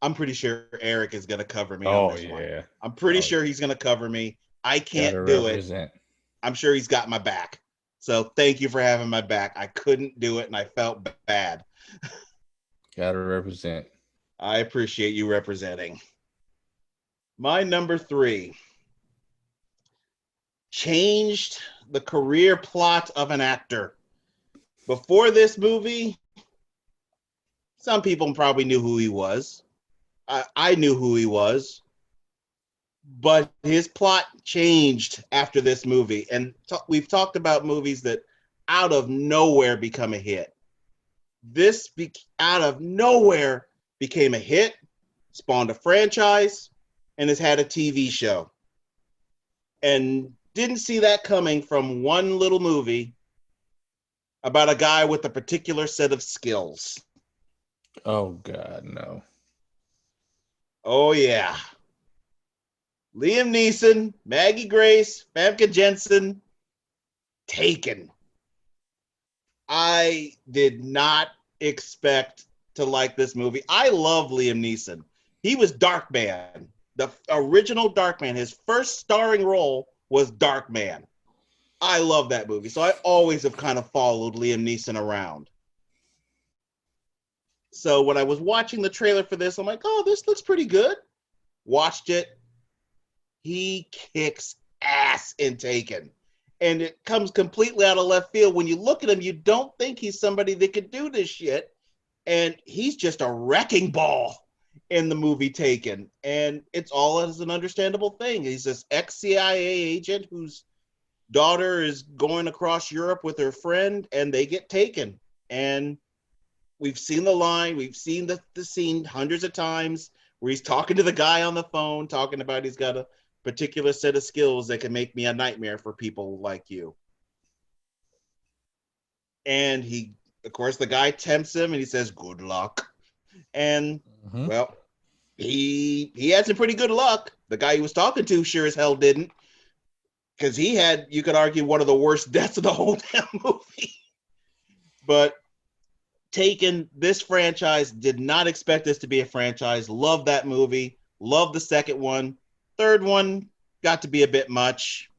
I'm pretty sure Eric is going to cover me on Oh this one. yeah. I'm pretty Oh, sure he's going to cover me. I gotta can't do it. represent. I'm sure he's got my back. So thank you for having my back. I couldn't do it and I felt bad. Gotta represent. I appreciate you representing. My number 3 changed the career plot of an actor. Before this movie, some people probably knew who he was. I knew who he was, but his plot changed after this movie. And we've talked about movies that out of nowhere become a hit. This out of nowhere became a hit, spawned a franchise, and has had a TV show. And didn't see that coming from one little movie about a guy with a particular set of skills. Oh God, no. Oh, yeah. Liam Neeson, Maggie Grace, Famke Jensen, Taken. I did not expect to like this movie. I love Liam Neeson. He was Darkman, the original Darkman. His first starring role was Darkman. I love that movie. So I always have kind of followed Liam Neeson around. So when I was watching the trailer for this, I'm like, oh, this looks pretty good. Watched it. He kicks ass in Taken. And it comes completely out of left field. When you look at him, you don't think he's somebody that could do this shit. And he's just a wrecking ball in the movie Taken. And it's all as an understandable thing. He's this ex-CIA agent whose daughter is going across Europe with her friend, and they get taken. And we've seen the line, we've seen the scene hundreds of times where he's talking to the guy on the phone, talking about he's got a particular set of skills that can make me a nightmare for people like you. And he, of course, the guy tempts him and he says, good luck. And, well, he had some pretty good luck. The guy he was talking to sure as hell didn't. Because he had, you could argue, one of the worst deaths of the whole damn movie. But Taken, this franchise, did not expect this to be a franchise. Love that movie. Love the second one. Third one got to be a bit much.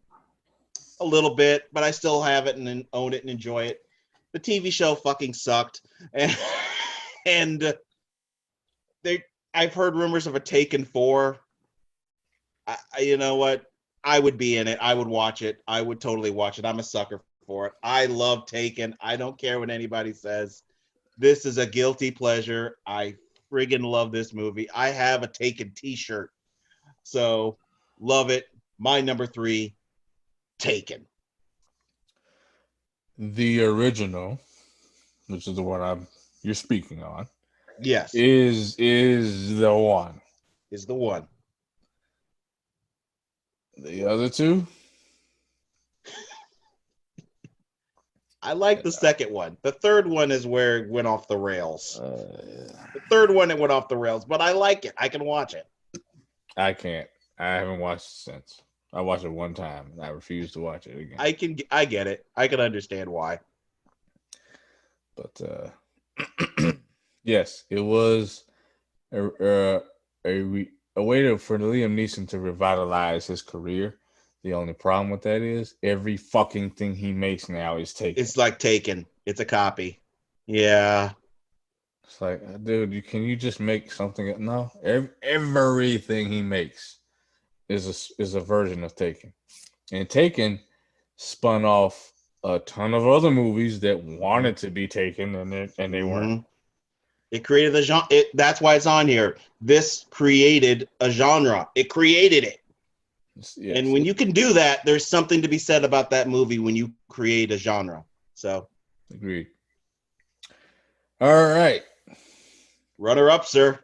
A little bit, but I still have it and own it and enjoy it. The TV show fucking sucked. And I've heard rumors of a Taken 4. You know what? I would be in it. I would watch it. I would totally watch it. I'm a sucker for it. I love Taken. I don't care what anybody says. This is a guilty pleasure. I friggin' love this movie. I have a Taken t-shirt. So, love it. My number 3, Taken. The original, which is the one I'm you're speaking on Yes, is the one. is the one. The other two, I like the second one. The third one is where it went off the rails. uh, The third one it went off the rails, but I like it. I can watch it. I can't. I haven't watched it since. I watched it one time and I refuse to watch it again. I get it. I can understand why. But yes, it was a way for Liam Neeson to revitalize his career. The only problem with that is every fucking thing he makes now is taken. It's like Taken. It's a copy. Yeah. It's like, dude, can you just make something? No, everything he makes is a version of Taken, and Taken spun off a ton of other movies that wanted to be Taken, and they weren't. It created the genre. That's why it's on here. This created a genre. It created it. Yes, And when you can do that, there's something to be said about that movie when you create a genre. So, agreed. All right. Runner up, sir.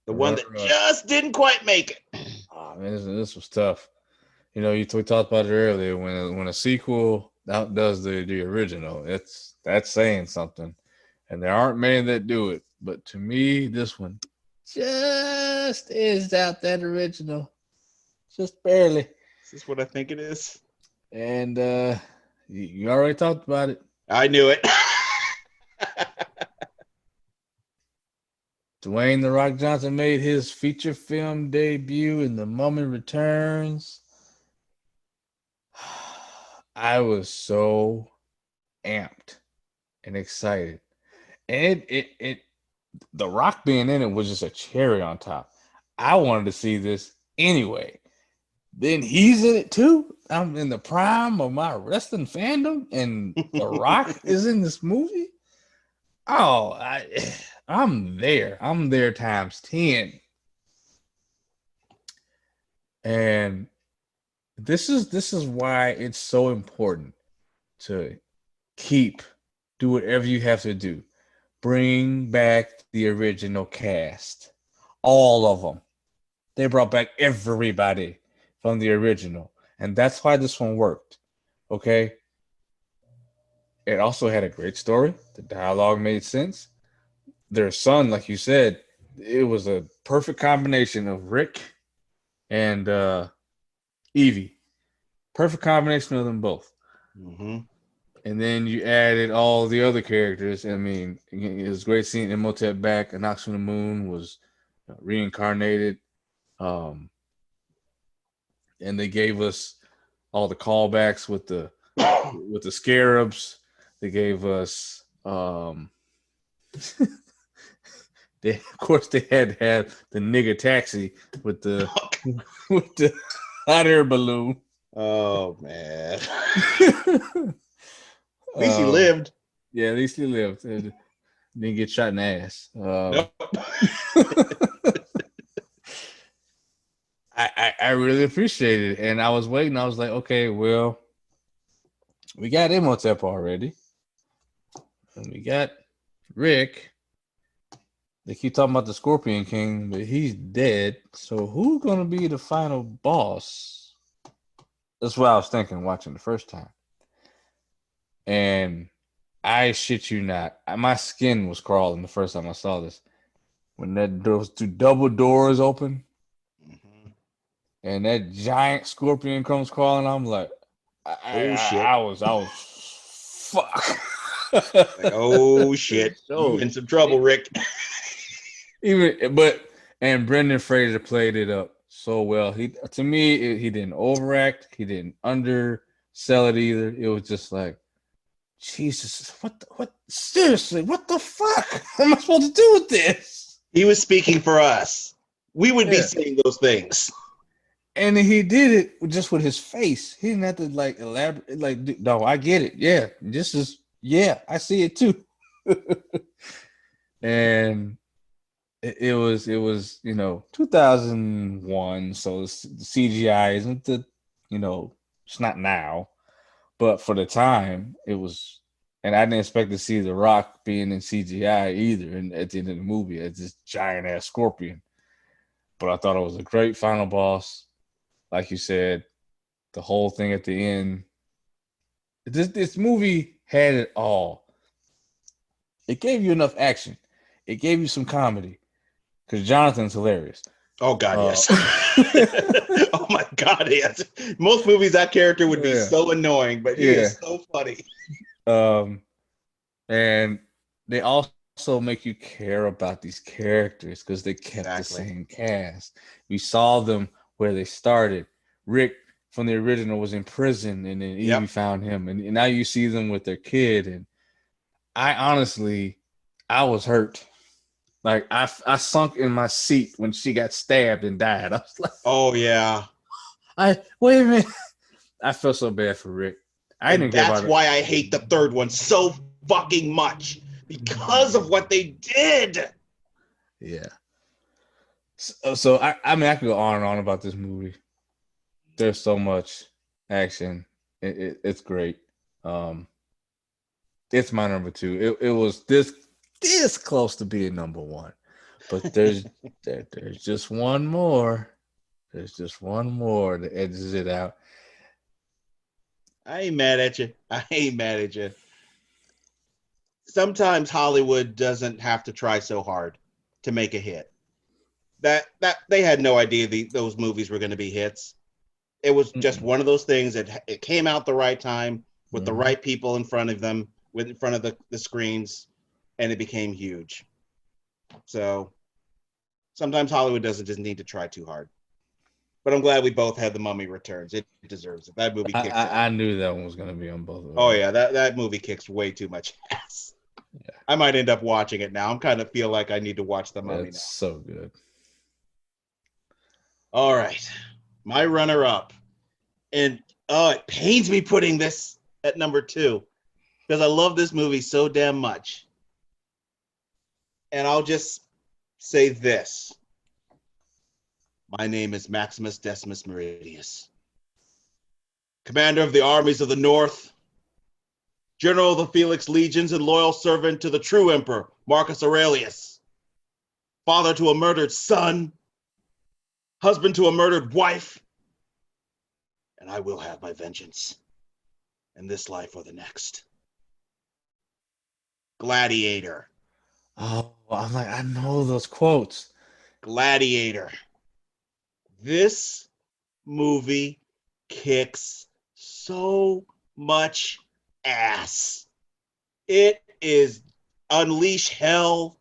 The one that just didn't quite make it. Oh, man, this was tough. You know, we talked about it earlier. When a sequel outdoes the original, that's saying something. And there aren't many that do it. But to me, this one just is out that original. Just barely. Is this what I think it is? And you already talked about it. I knew it. Dwayne "The Rock" Johnson made his feature film debut in The Mummy Returns. I was so amped and excited. And it The Rock being in it was just a cherry on top. I wanted to see this anyway. Then he's in it too. I'm in the prime of my wrestling fandom, and The Rock is in this movie. Oh, I'm there. I'm there times 10. And this is why it's so important to do whatever you have to do. Bring back the original cast. All of them. They brought back everybody from the original. And that's why this one worked. Okay? It also had a great story. The dialogue made sense. Their son, like you said, it was a perfect combination of Rick and Evie. Perfect combination of them both. Mm-hmm. And then you added all the other characters. I mean, it was great seeing Imhotep back. Anox from the Moon was reincarnated. And they gave us all the callbacks with the scarabs. They gave us of course they had to have the nigga taxi with the hot air balloon. Oh man. At least he lived. Yeah, at least he lived. Didn't get shot in the ass. Nope. I really appreciated it. And I was waiting. I was like, okay, well, we got Imhotep already. And we got Rick. They keep talking about the Scorpion King, but he's dead. So who's going to be the final boss? That's what I was thinking watching the first time. And I shit you not, my skin was crawling the first time I saw this. When those two double doors open, and that giant scorpion comes crawling, I'm like, shit. I was fuck. Like, oh shit. You in some trouble, Rick. And Brendan Fraser played it up so well. He didn't overact, he didn't undersell it either. It was just like, Jesus, what seriously, what the fuck? What am I supposed to do with this? He was speaking for us. We would be saying those things. And he did it just with his face. He didn't have to like elaborate. Like, no, I get it. Yeah, I see it too. And it was 2001, so the CGI isn't it's not now, but for the time it was And I didn't expect to see The Rock being in CGI either. And at the end of the movie, it's this giant ass scorpion. But I thought it was a great final boss. Like you said, the whole thing at the end. This movie had it all. It gave you enough action. It gave you some comedy because Jonathan's hilarious. Oh God, Uh, yes. Oh my God, yes. Most movies that character would be yeah, so annoying, but he yeah. is so funny. And they also make you care about these characters because they kept the Exactly. same cast. We saw them where they started. Rick from the original was in prison, and then Evie Yep. found him, and now you see them with their kid. And I honestly, I was hurt. Like I sunk in my seat when she got stabbed and died. I was like, Oh yeah. I wait a minute. I felt so bad for Rick. I And didn't care that's about it. why I hate the third one so fucking much. Because of what they did. Yeah. So I mean I could go on and on about this movie. There's so much action. It's great. Um, it's my number two. It was this close to being number one, but there's just one more. There's just one more that edges it out. I ain't mad at you. I ain't mad at you. Sometimes Hollywood doesn't have to try so hard to make a hit. That they had no idea those movies were going to be hits. It was just Mm-mm. one of those things that it came out the right time with the Mhm. right people in front of them, with in front of the screens, and it became huge. So sometimes Hollywood doesn't just need to try too hard. But I'm glad we both had The Mummy Returns. It deserves it. That movie I, kicks I ass. I knew that one was gonna be on both of Oh ours. yeah, that movie kicks way too much ass. Yeah, I might end up watching it now. I'm kind of feel like I need to watch The Mummy it's now. so good. All right, my runner up, and oh, it pains me putting this at number two because I love this movie so damn much. And I'll just say this: my name is Maximus Decimus Meridius, commander of the armies of the North, general of the Felix legions, and loyal servant to the true emperor Marcus Aurelius, father to a murdered son, husband to a murdered wife, and I will have my vengeance in this life or the next. Gladiator. Oh, I'm like I know those quotes. Gladiator. This movie kicks so much ass. It is unleash hell.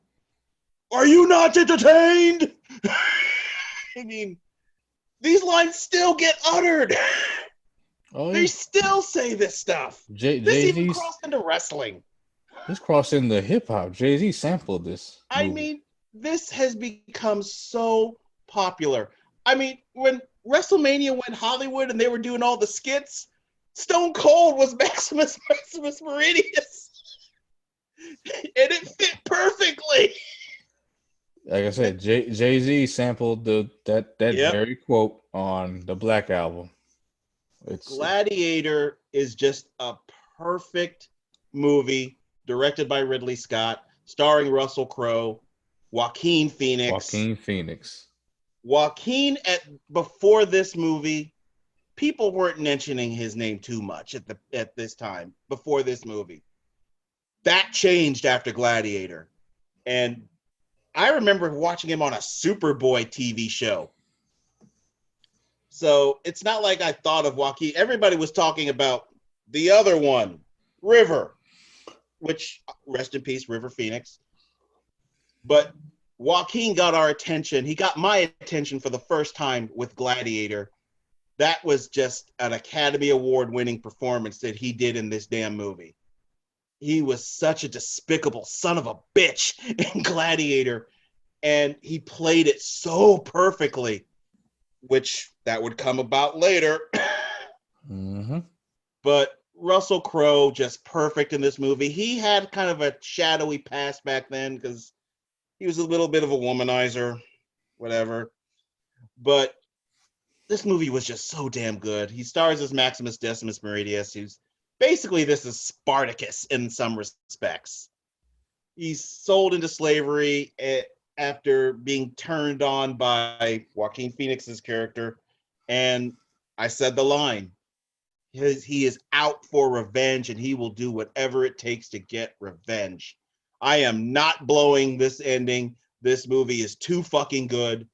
Are you not entertained? I mean, these lines still get uttered. Oh They yeah, still say this stuff. This Jay even Z's crossed into wrestling. this crossed into hip hop. Jay Z sampled this I movie. mean, this has become so popular. I mean, when WrestleMania went Hollywood and they were doing all the skits, Stone Cold was Maximus Meridius, and it fit perfectly. Like I said, Jay Z sampled that Yep. very quote on the Black album. It's Gladiator is just a perfect movie directed by Ridley Scott, starring Russell Crowe, Joaquin Phoenix. Joaquin Phoenix. Joaquin at before this movie, people weren't mentioning his name too much at this time before this movie. That changed after Gladiator, and I remember watching him on a Superboy TV show. So it's not like I thought of Joaquin. Everybody was talking about the other one, River, which rest in peace, River Phoenix. But Joaquin got our attention. He got my attention for the first time with Gladiator. That was just an Academy Award winning performance that he did in this damn movie. He was such a despicable son of a bitch in Gladiator, and he played it so perfectly, which that would come about later. Mm-hmm. But Russell Crowe just perfect in this movie. He had kind of a shadowy past back then because he was a little bit of a womanizer, whatever. But this movie was just so damn good. He stars as Maximus Decimus Meridius, who's Basically, this is Spartacus in some respects. He's sold into slavery after being turned on by Joaquin Phoenix's character. And I said the line, he is out for revenge and he will do whatever it takes to get revenge. I am not blowing this ending. This movie is too fucking good.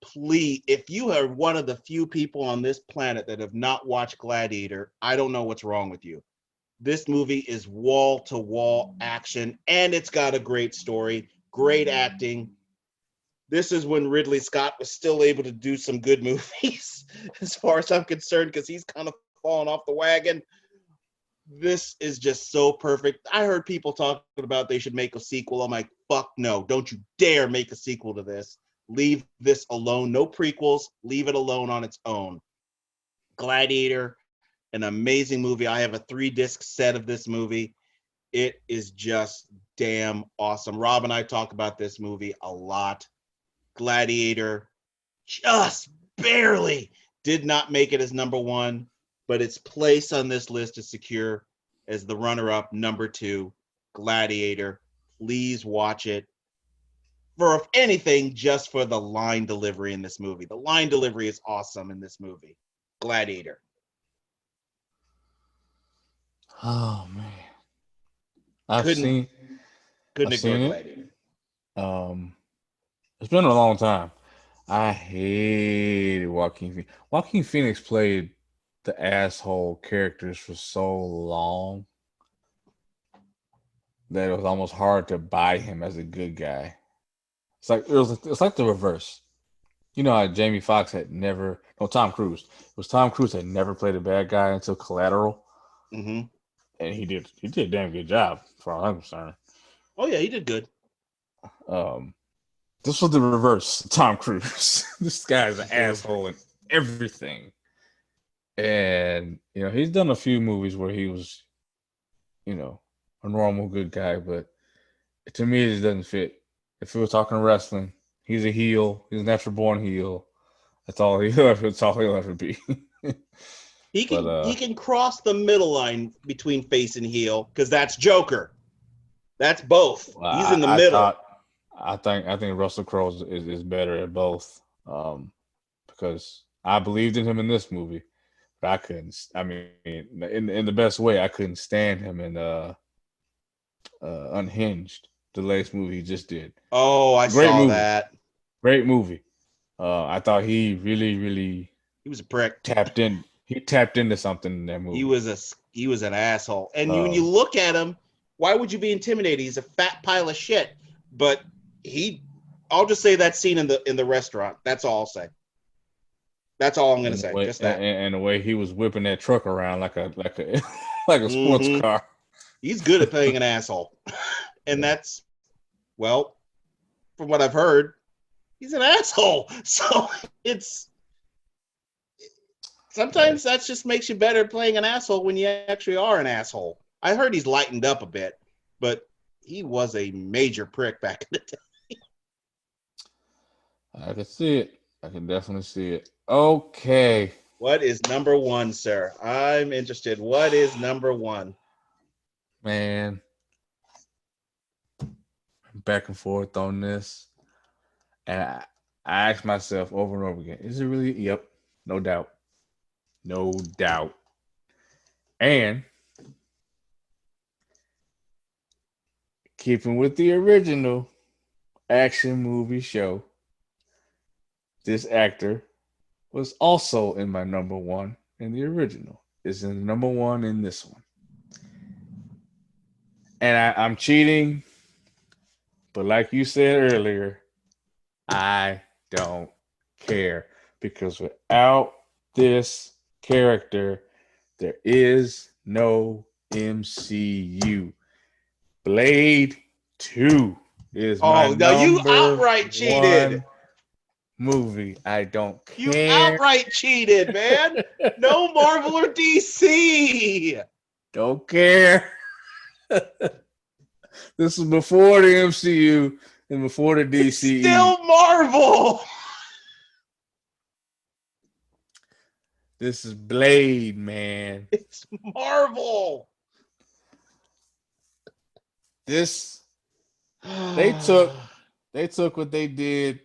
Please, if you are one of the few people on this planet that have not watched Gladiator, I don't know what's wrong with you. This movie is wall to wall action and it's got a great story, great acting. This is when Ridley Scott was still able to do some good movies, as far as I'm concerned, because he's kind of fallen off the wagon. This is just so perfect. I heard people talking about they should make a sequel. I'm like, fuck no, don't you dare make a sequel to this. Leave this alone. No prequels. Leave it alone on its own. Gladiator, an amazing movie. I have a 3-disc set of this movie. It is just damn awesome. Rob and I talk about this movie a lot. Gladiator just barely did not make it as number 1, but its place on this list is secure as the runner-up, number 2, Gladiator. Please watch it. For if anything, just for the line delivery in this movie. The line delivery is awesome in this movie. Gladiator. Oh man, I've Couldn't seen ignore it. Gladiator. It's been a long time. I hated Joaquin Phoenix. Joaquin Phoenix played the asshole characters for so long that it was almost hard to buy him as a good guy. It's like the reverse. You know how Jamie Foxx had never Tom Cruise. It was Tom Cruise had never played a bad guy until Collateral. Mm-hmm. And he did a damn good job, as far as I'm concerned. Oh yeah, he did good. This was the reverse. Tom Cruise. This guy's an asshole in everything. And he's done a few movies where he was, a normal good guy, but to me, it just doesn't fit. If we were talking wrestling, he's a heel. He's a natural born heel. That's all he'll ever be. He can cross the middle line between face and heel because that's Joker. That's both. He's in the middle. I think Russell Crowe is better at both. Because I believed in him in this movie, but I couldn't. I mean, in the best way, I couldn't stand him in Unhinged, the latest movie he just did. Oh, I saw that. Great movie. I thought he really he was a prick. Tapped in. He tapped into something in that movie. He was an asshole. And when you look at him, why would you be intimidated? He's a fat pile of shit. But I'll just say that scene in the restaurant. That's all I'll say. That's all I'm going to say. Just that. And the way he was whipping that truck around like a sports car. He's good at playing an asshole. And that's, well, from what I've heard, he's an asshole. So sometimes that just makes you better at playing an asshole when you actually are an asshole. I heard he's lightened up a bit, but he was a major prick back in the day. I can see it. I can definitely see it. Okay. What is number 1, sir? I'm interested. What is number 1? Man. I'm back and forth on this. And I ask myself over and over again, is it really? Yep. No doubt. No doubt. And keeping with the original action movie show, this actor was also in my number 1 in the original. Is in number 1 in this one. And I'm cheating, but like you said earlier, I don't care, because without this character, there is no MCU. Blade 2 is my number you outright cheated. Movie. I don't care. You outright cheated, man. No Marvel or DC. Don't care. This was before the MCU and before the DCE. Still Marvel. This is Blade, man. It's Marvel. This they took they took what they did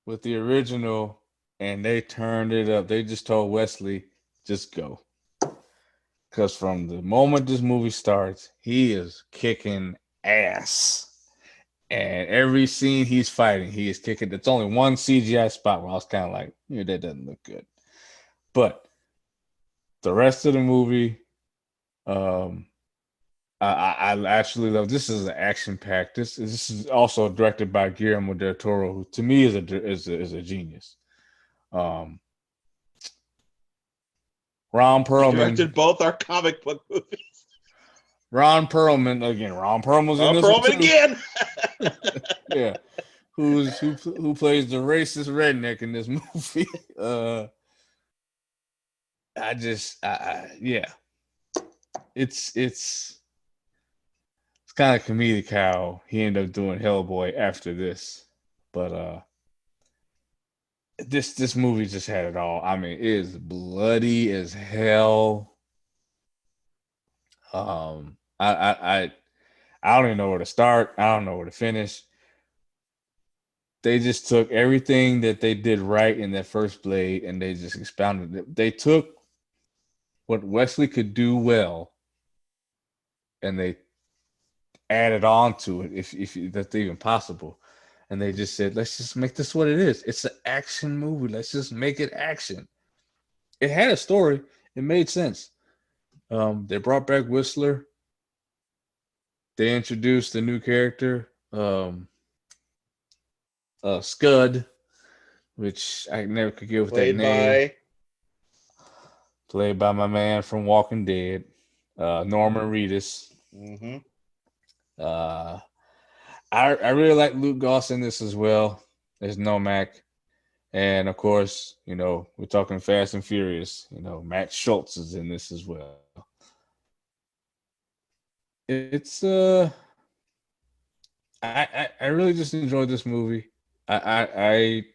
with the original and they turned it up. They just told Wesley, just go. Because from the moment this movie starts, he is kicking ass. And every scene he's fighting, he is kicking. It's only one CGI spot where I was kind of like, yeah, that doesn't look good. But the rest of the movie, um, I actually love. This is an action packed. This is also directed by Guillermo del Toro, who to me is a genius. Um, Ron He Perlman. directed both our comic book movies. Ron Perlman again. Ron Perlman's in this one Perlman too. again. Yeah, who plays the racist redneck in this movie? Yeah, it's kind of comedic how he ended up doing Hellboy after this, but this movie just had it all. I mean, it is bloody as hell. I don't even know where to start. I don't know where to finish. They just took everything that they did right in that first Blade and they just expounded it. They took what Wesley could do well and they added on to it if that's even possible. And they just said, let's just make this what it is. It's an action movie. Let's just make it action. It had a story. It made sense. They brought back Whistler. They introduced a new character, Scud, which I never could get with that name. Played by my man from Walking Dead, Norman Reedus. Mm-hmm. I really like Luke Goss in this as well as Nomak. And of course, you know, we're talking Fast and Furious. You know, Matt Schultz is in this as well. It's I really just enjoyed this movie. I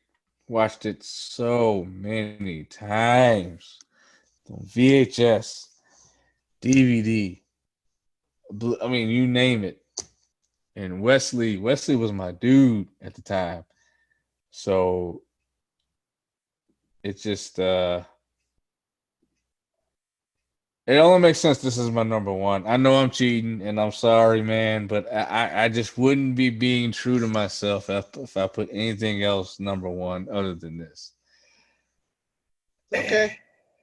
watched it so many times on VHS, DVD. I mean, you name it. And Wesley was my dude at the time. So it just it only makes sense this is my number one. I know I'm cheating and I'm sorry, man, but I just wouldn't be being true to myself if I put anything else number one other than this. Okay.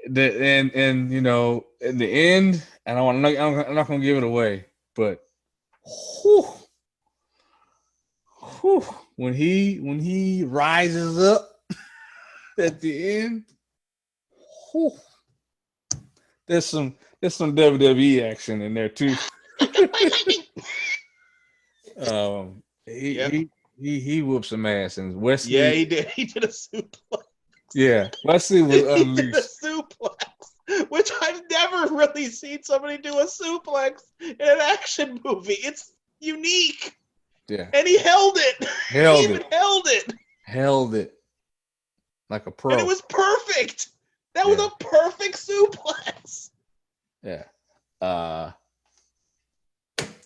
And you know, in the end, and I'm not gonna give it away, but whew, whew, when he rises up at the end, whew, there's some WWE action in there too. He whooped some ass, and Wesley. Yeah, he did. He did a suplex. Yeah, Wesley was unleashed. He did a suplex, which I've never really seen somebody do a suplex in an action movie. It's unique. Yeah, and he held it. Held it like a pro, and it was perfect. That was a perfect suplex. Yeah.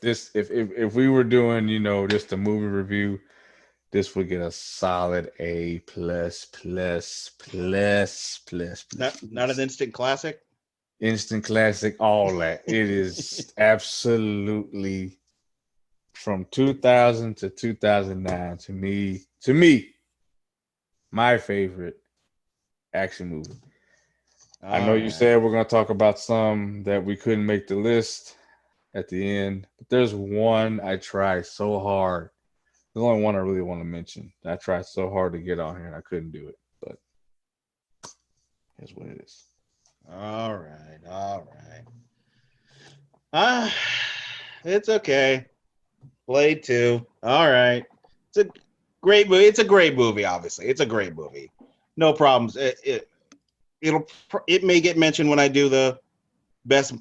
This if we were doing, you know, just a movie review, this would get a solid A plus. Not an instant classic. Instant classic, all that. It is absolutely from 2000 to 2009 to me, my favorite action movie. I know you said we're going to talk about some that we couldn't make the list at the end, but there's one I tried so hard. There's only one I really want to mention. I tried so hard to get on here and I couldn't do it, but here's what it is. All right. It's okay. Blade 2. All right. It's a great movie. It's a great movie, obviously. It's a great movie. No problems. It may get mentioned when I do the best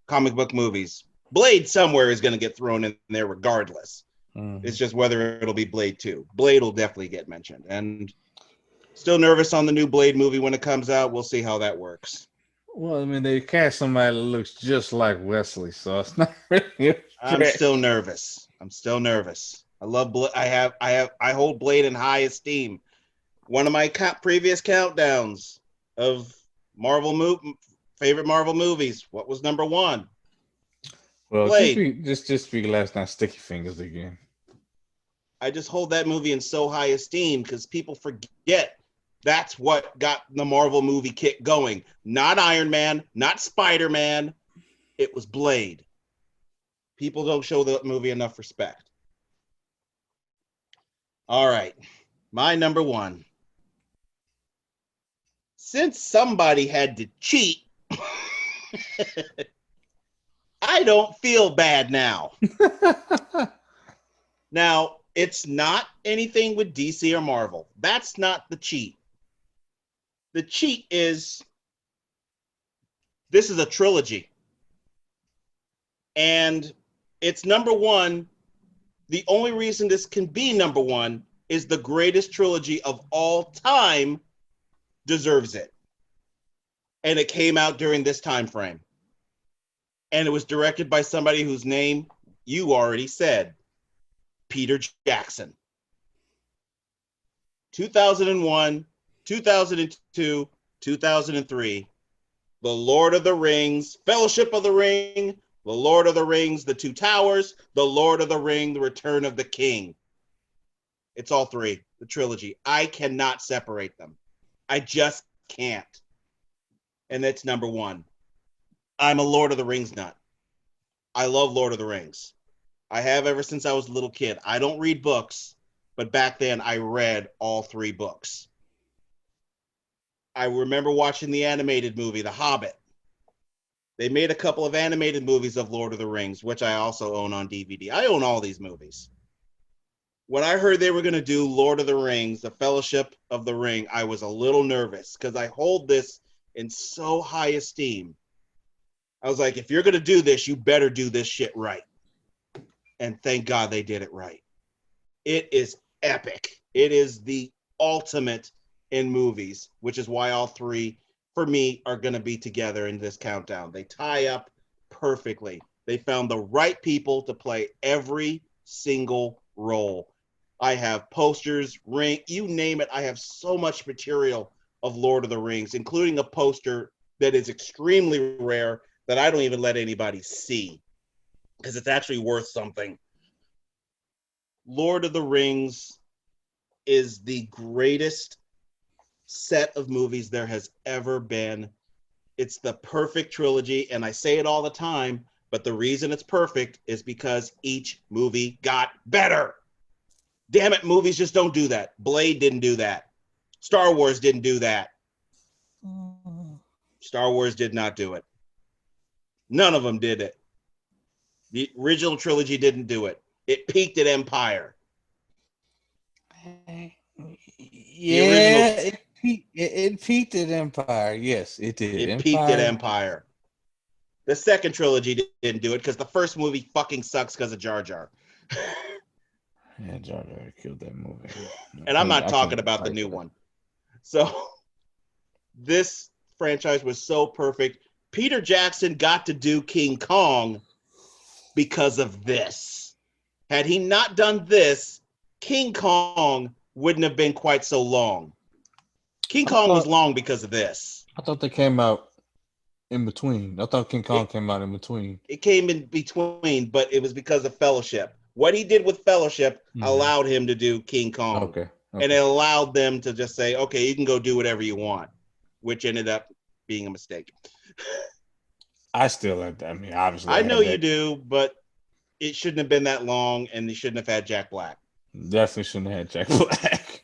comic book movies. Blade somewhere is going to get thrown in there regardless. Mm-hmm. It's just whether it'll be Blade 2. Blade will definitely get mentioned. And Still nervous on the new Blade movie when it comes out. We'll see how that works. Well, I mean, they cast somebody that looks just like Wesley, so it's not really a I'm still stretch. nervous. I'm still nervous. I love Blade. I hold Blade in high esteem. One of my previous countdowns of favorite Marvel movies. What was number one? Well, Blade. just be last night, Sticky Fingers again. I just hold that movie in so high esteem because people forget that's what got the Marvel movie kick going. Not Iron Man, not Spider-Man. It was Blade. People don't show the movie enough respect. All right. My number one. Since somebody had to cheat, I don't feel bad now. Now, it's not anything with DC or Marvel. That's not the cheat. The cheat is this is a trilogy. And it's number one. The only reason this can be number one is the greatest trilogy of all time deserves it. And it came out during this time frame. And it was directed by somebody whose name you already said, Peter Jackson. 2001, 2002, 2003, The Lord of the Rings, Fellowship of the Ring, The Lord of the Rings, The Two Towers, The Lord of the Ring, The Return of the King. It's all three, the trilogy. I cannot separate them. I just can't. And that's number one. I'm a Lord of the Rings nut. I love Lord of the Rings. I have ever since I was a little kid. I don't read books, but back then I read all three books. I remember watching the animated movie, The Hobbit. They made a couple of animated movies of Lord of the Rings, which I also own on DVD. I own all these movies. When I heard they were going to do Lord of the Rings, The Fellowship of the Ring, I was a little nervous because I hold this in so high esteem. I was like, if you're going to do this, you better do this shit right. And thank God they did it right. It is epic. It is the ultimate in movies, which is why all three, for me, are going to be together in this countdown. They tie up perfectly. They found the right people to play every single role. I have posters, ring, you name it. I have so much material of Lord of the Rings, including a poster that is extremely rare that I don't even let anybody see because it's actually worth something. Lord of the Rings is the greatest set of movies there has ever been. It's the perfect trilogy, and I say it all the time, but the reason it's perfect is because each movie got better. Damn it, movies just don't do that. Blade didn't do that. Star Wars didn't do that. Star Wars did not do it. None of them did it. The original trilogy didn't do it. It peaked at Empire. The original, Yeah, it peaked at Empire. Yes, it did. it peaked at Empire. Empire. The second trilogy didn't do it because the first movie fucking sucks because of Jar Jar. Yeah, Jar Jar killed that movie. And I'm not I talking couldn't about the fight new for that. one. So this franchise was so perfect. Peter Jackson got to do King Kong because of this. Had he not done this, King Kong wouldn't have been quite so long. King I Kong was thought long because of this. I thought they came out in between. I thought King Kong It, came out in between. it came in between, but it was because of Fellowship. What he did with Fellowship Mm-hmm. allowed him to do King Kong. Okay. And Okay. it allowed them to just say, okay, you can go do whatever you want, which ended up being a mistake. I still have that. I mean, obviously, I I know had you that. do, but it shouldn't have been that long, and they shouldn't have had Jack Black. Definitely shouldn't have had Jack Black.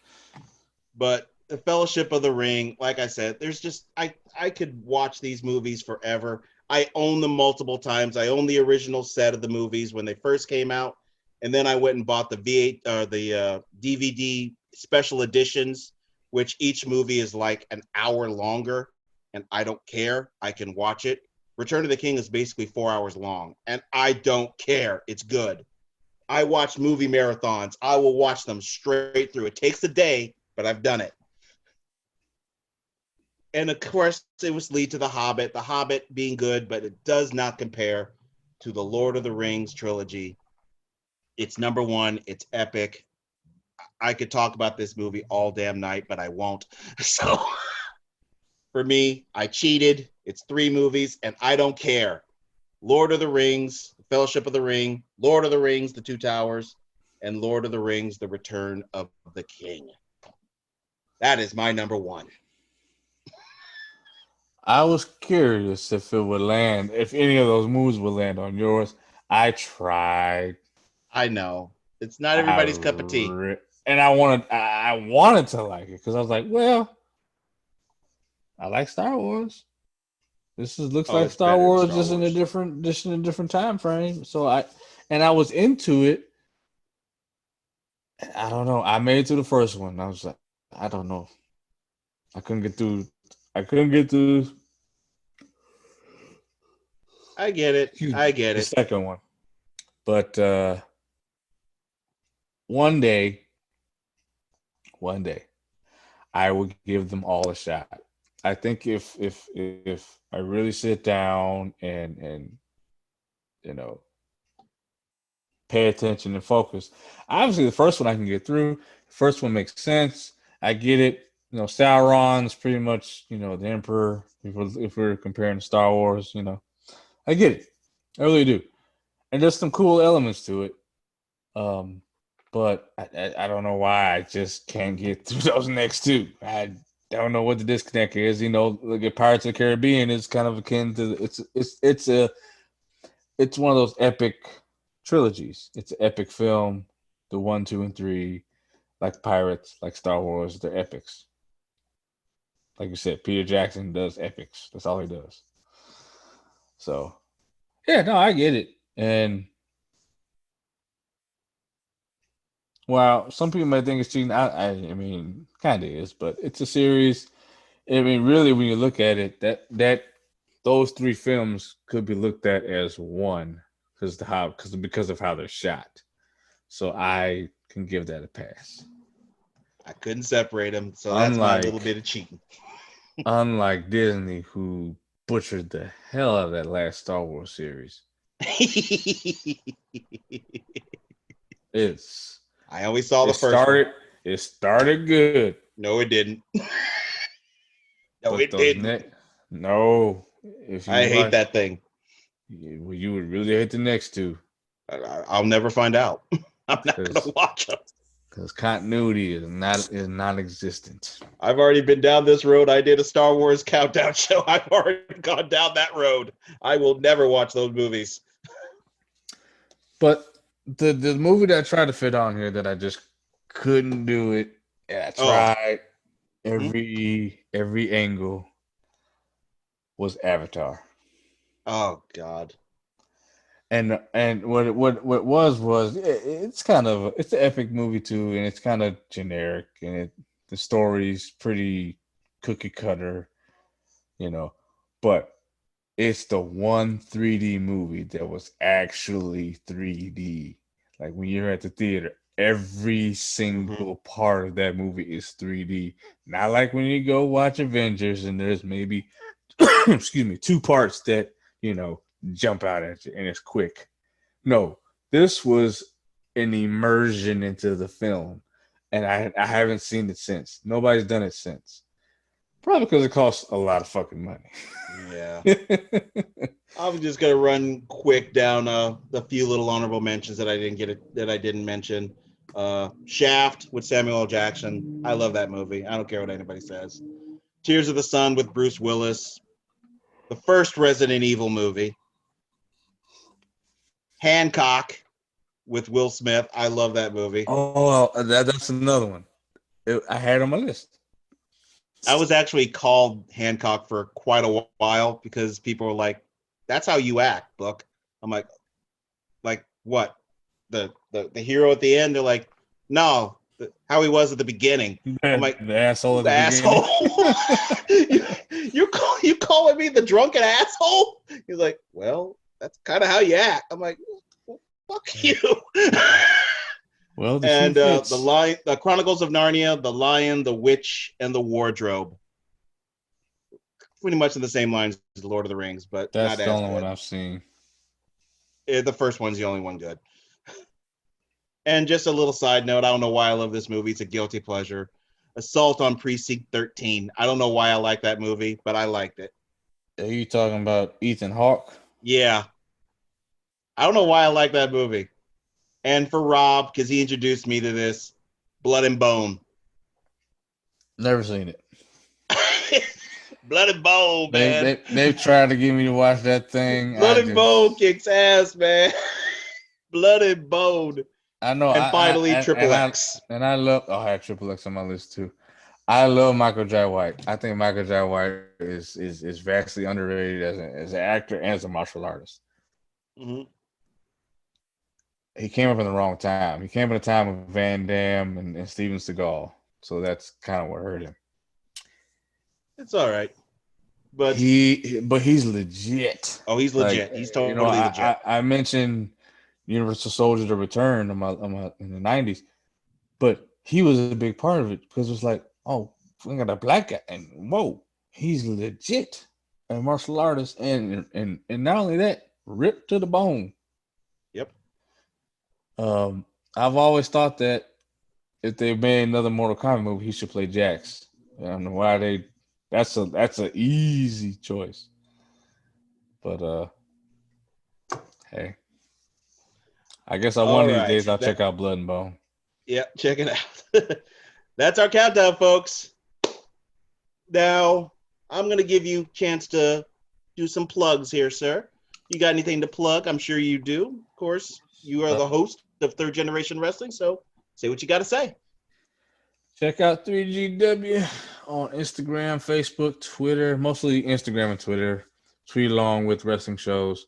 But the Fellowship of the Ring, like I said, there's just I could watch these movies forever. I own them multiple times. I own the original set of the movies when they first came out, and then I went and bought the V8 or the DVD special editions, which each movie is like an hour longer, and I don't care. I can watch it. Return of the King is basically 4 hours long, and I don't care. It's good. I watch movie marathons. I will watch them straight through. It takes a day, but I've done it. And of course, it was lead to The Hobbit. The Hobbit being good, but it does not compare to the Lord of the Rings trilogy. It's number one. It's epic. I could talk about this movie all damn night, but I won't. So for me, I cheated. It's 3 movies, and I don't care. Lord of the Rings, Fellowship of the Ring, Lord of the Rings, The Two Towers, and Lord of the Rings, The Return of the King. That is my number one. I was curious if it would land, if any of those moves would land on yours. I tried. I know. It's not I everybody's cup of tea. and I wanted to like it because I was like, well, I like Star Wars. This looks Oh, like it's Star better than Wars, Star Wars. just in a different time frame. So I was into it. I don't know. I made it to the first one. I was like, I don't know. I couldn't get through. I couldn't get through. I get it. Excuse I me, get the it. second one. But one day, one day, I will give them all a shot. I think if I really sit down and you know pay attention and focus. Obviously, the first one I can get through. The first one makes sense. I get it. Sauron's pretty much the emperor. If we're comparing to Star Wars, I get it. I really do. And there's some cool elements to it. Um, but I don't know why I just can't get through those next two. I don't know what the disconnect is. Look at Pirates of the Caribbean is kind of akin to it's one of those epic trilogies. It's an epic film. The 1, 2, and 3, like Pirates, like Star Wars, they're epics. Like you said, Peter Jackson does epics. That's all he does. So yeah, no, I get it. And while some people may think it's cheating, I mean, kind of is, but it's a series. I mean, really, when you look at it, that those 3 films could be looked at as one because of how they're shot. So I can give that a pass. I couldn't separate them, so that's my little Unlike bit of cheating. unlike Disney, who butchered the hell out of that last Star Wars series. It's I only saw the it first one. started it started good, No, it didn't. No, but it those didn't. next no, if you I hate watch, that thing. you would really hate the next two I'll never find out. I'm not gonna because watch them. continuity is non-existent. I've already been down this road. I did a Star Wars countdown show. I've already gone down that road. I will never watch those movies. But the movie that I tried to fit on here that I just couldn't do it, and I Oh, tried every angle, was Avatar. oh God. And what was it's kind of it's an epic movie too, and it's kind of generic, and the story's pretty cookie cutter, you know, but it's the one 3D movie that was actually 3D. Like when you're at the theater, every Mm-hmm. single part of that movie is 3D. Not like when you go watch Avengers and there's maybe excuse me, 2 parts that, jump out at you and it's quick. No, this was an immersion into the film. And I haven't seen it since. Nobody's done it since. Probably because it costs a lot of fucking money. Yeah. I'm just gonna run quick down the few little honorable mentions that I didn't mention. Shaft with Samuel L. Jackson. I love that movie. I don't care what anybody says. Tears of the Sun with Bruce Willis. The first Resident Evil movie. Hancock with Will Smith. I love that movie. Oh, that's another one. I had on my list. I was actually called Hancock for quite a while because people were like, "That's how you act, Book." I'm like what? The hero at the end? They're like, "No, how he was at the beginning." I'm like, The asshole "You at the beginning. asshole! you calling me the drunken asshole?" He's like, "Well, that's kind of how you act." I'm like, well, "Fuck you." Well, the shoe And fits. the Chronicles of Narnia, the Lion, the Witch, and the Wardrobe. pretty much in the same lines as Lord of the Rings, but That's not the as only one good. I've seen. The first one's the only one good. And just a little side note, I don't know why I love this movie. It's a guilty pleasure. Assault on Precinct 13. I don't know why I like that movie, but I liked it. Are you talking about Ethan Hawke? Yeah. I don't know why I like that movie. And for Rob, because he introduced me to this, Blood and Bone. Never seen it. Blood and Bone, man. They've tried to get me to watch that thing. Blood and Bone kicks ass, man. Blood and Bone. I know. And finally, Triple I X. and I love. Oh, I have Triple X on my list too. I love Michael J. White. I think Michael J. White is vastly underrated as an actor and as a martial artist. Mm-hmm. He came up in the wrong time. He came at a time of Van Damme and Steven Seagal. So that's kind of what hurt him. It's all right. But he's legit. Oh, he's legit. He's totally legit. I mentioned Universal Soldier: The Return in the '90s, but he was a big part of it because it was like, oh, we got a black guy, and whoa, he's legit a martial artist, and not only that, ripped to the bone. Yep. I've always thought that if they made another Mortal Kombat movie, he should play Jax. I don't know why they. That's an easy choice. But hey, I guess one of these days I'll check out Blood and Bone. Yep, check it out. That's our countdown, folks. Now I'm gonna give you a chance to do some plugs here, sir. You got anything to plug? I'm sure you do. Of course, you are the host of Third Generation Wrestling, so say what you got to say. Check out 3GW on Instagram, Facebook, Twitter, mostly Instagram and Twitter. Tweet along with wrestling shows.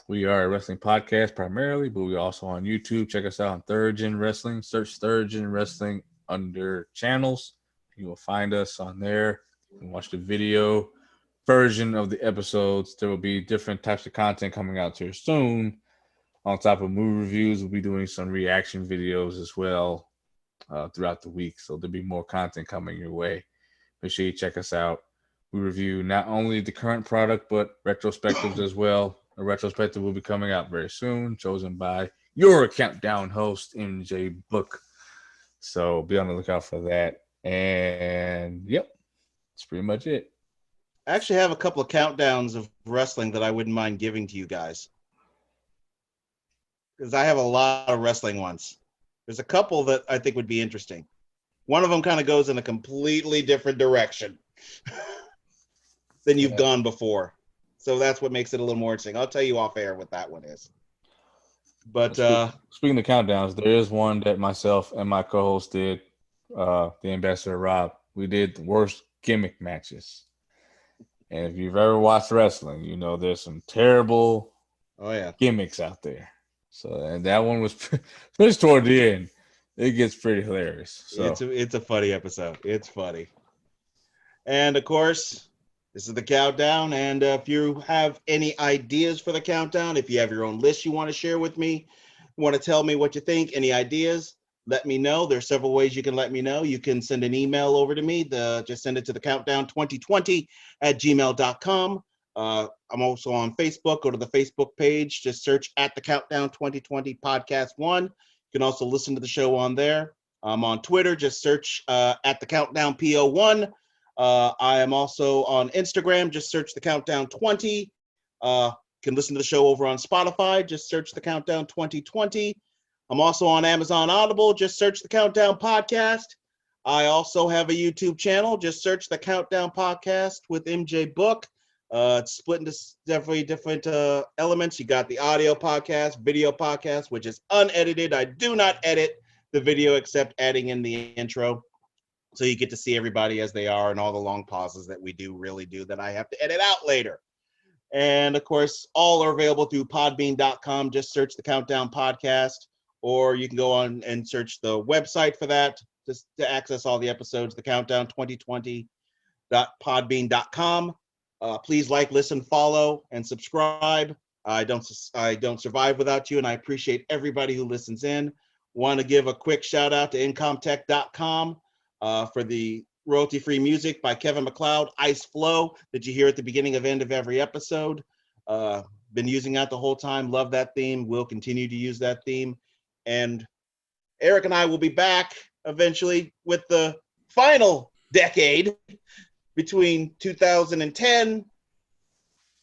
We are a wrestling podcast primarily, but we're also on YouTube. Check us out on Third Gen Wrestling. Search Third Gen Wrestling under channels. You will find us on there. You can watch the video version of the episodes. There will be different types of content coming out here soon. On top of movie reviews, we'll be doing some reaction videos as well throughout the week. So there'll be more content coming your way. Make sure you check us out. We review not only the current product, but retrospectives as well. A retrospective will be coming out very soon, chosen by your countdown host, MJ Book. So be on the lookout for that. And yep, that's pretty much it. I actually have a couple of countdowns of wrestling that I wouldn't mind giving to you guys, because I have a lot of wrestling ones. There's a couple that I think would be interesting. One of them kind of goes in a completely different direction than you've gone before. So that's what makes it a little more interesting. I'll tell you off air what that one is. But speaking of countdowns, there is one that myself and my co-host did, the Ambassador Rob. We did the worst gimmick matches. And if you've ever watched wrestling, you know there's some terrible gimmicks out there. So, and that one was, especially toward the end, it gets pretty hilarious. So it's a funny episode. It's funny. And of course, this is the countdown. And if you have any ideas for the countdown, if you have your own list you want to share with me, want to tell me what you think, any ideas, let me know. There's several ways you can let me know. You can send an email over to me. Just send it to the countdown2020@gmail.com. I'm also on Facebook. Go to the Facebook page. Just search at the Countdown 2020 Podcast 1. You can also listen to the show on there. I'm on Twitter. Just search at the Countdown PO1. I am also on Instagram. Just search the Countdown 20. You can listen to the show over on Spotify. Just search the Countdown 2020. I'm also on Amazon Audible. Just search the Countdown Podcast. I also have a YouTube channel. Just search the Countdown Podcast with MJ Book. It's split into definitely different elements. You got the audio podcast, video podcast, which is unedited. I do not edit the video except adding in the intro. So you get to see everybody as they are and all the long pauses that we really do that I have to edit out later. And of course, all are available through podbean.com. Just search the Countdown Podcast, or you can go on and search the website for that just to access all the episodes, the countdown2020.podbean.com. Please like, listen, follow, and subscribe. I don't survive without you, and I appreciate everybody who listens in. Want to give a quick shout out to incomtech.com for the royalty-free music by Kevin MacLeod, Ice Flow, that you hear at the beginning of end of every episode. Been using that the whole time. Love that theme. Will continue to use that theme. And Eric and I will be back eventually with the final decade between 2010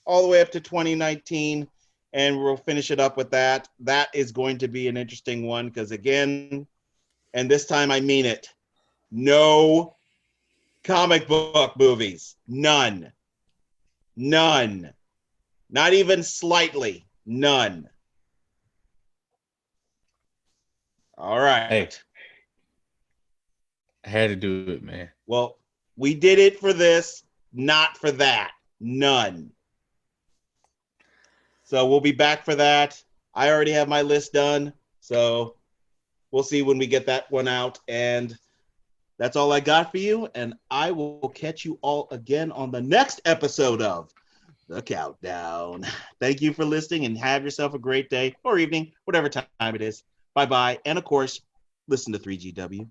all the way up to 2019. And we'll finish it up with that. That is going to be an interesting one because, again, and this time I mean it, no comic book movies. None. None. Not even slightly. None. All right. Hey, I had to do it, man. Well, we did it for this, not for that. None. So we'll be back for that. I already have my list done. So we'll see when we get that one out. And that's all I got for you. And I will catch you all again on the next episode of The Countdown. Thank you for listening and have yourself a great day or evening, whatever time it is. Bye-bye. And, of course, listen to 3GW.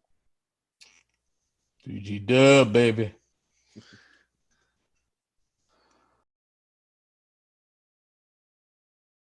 3G dub, baby.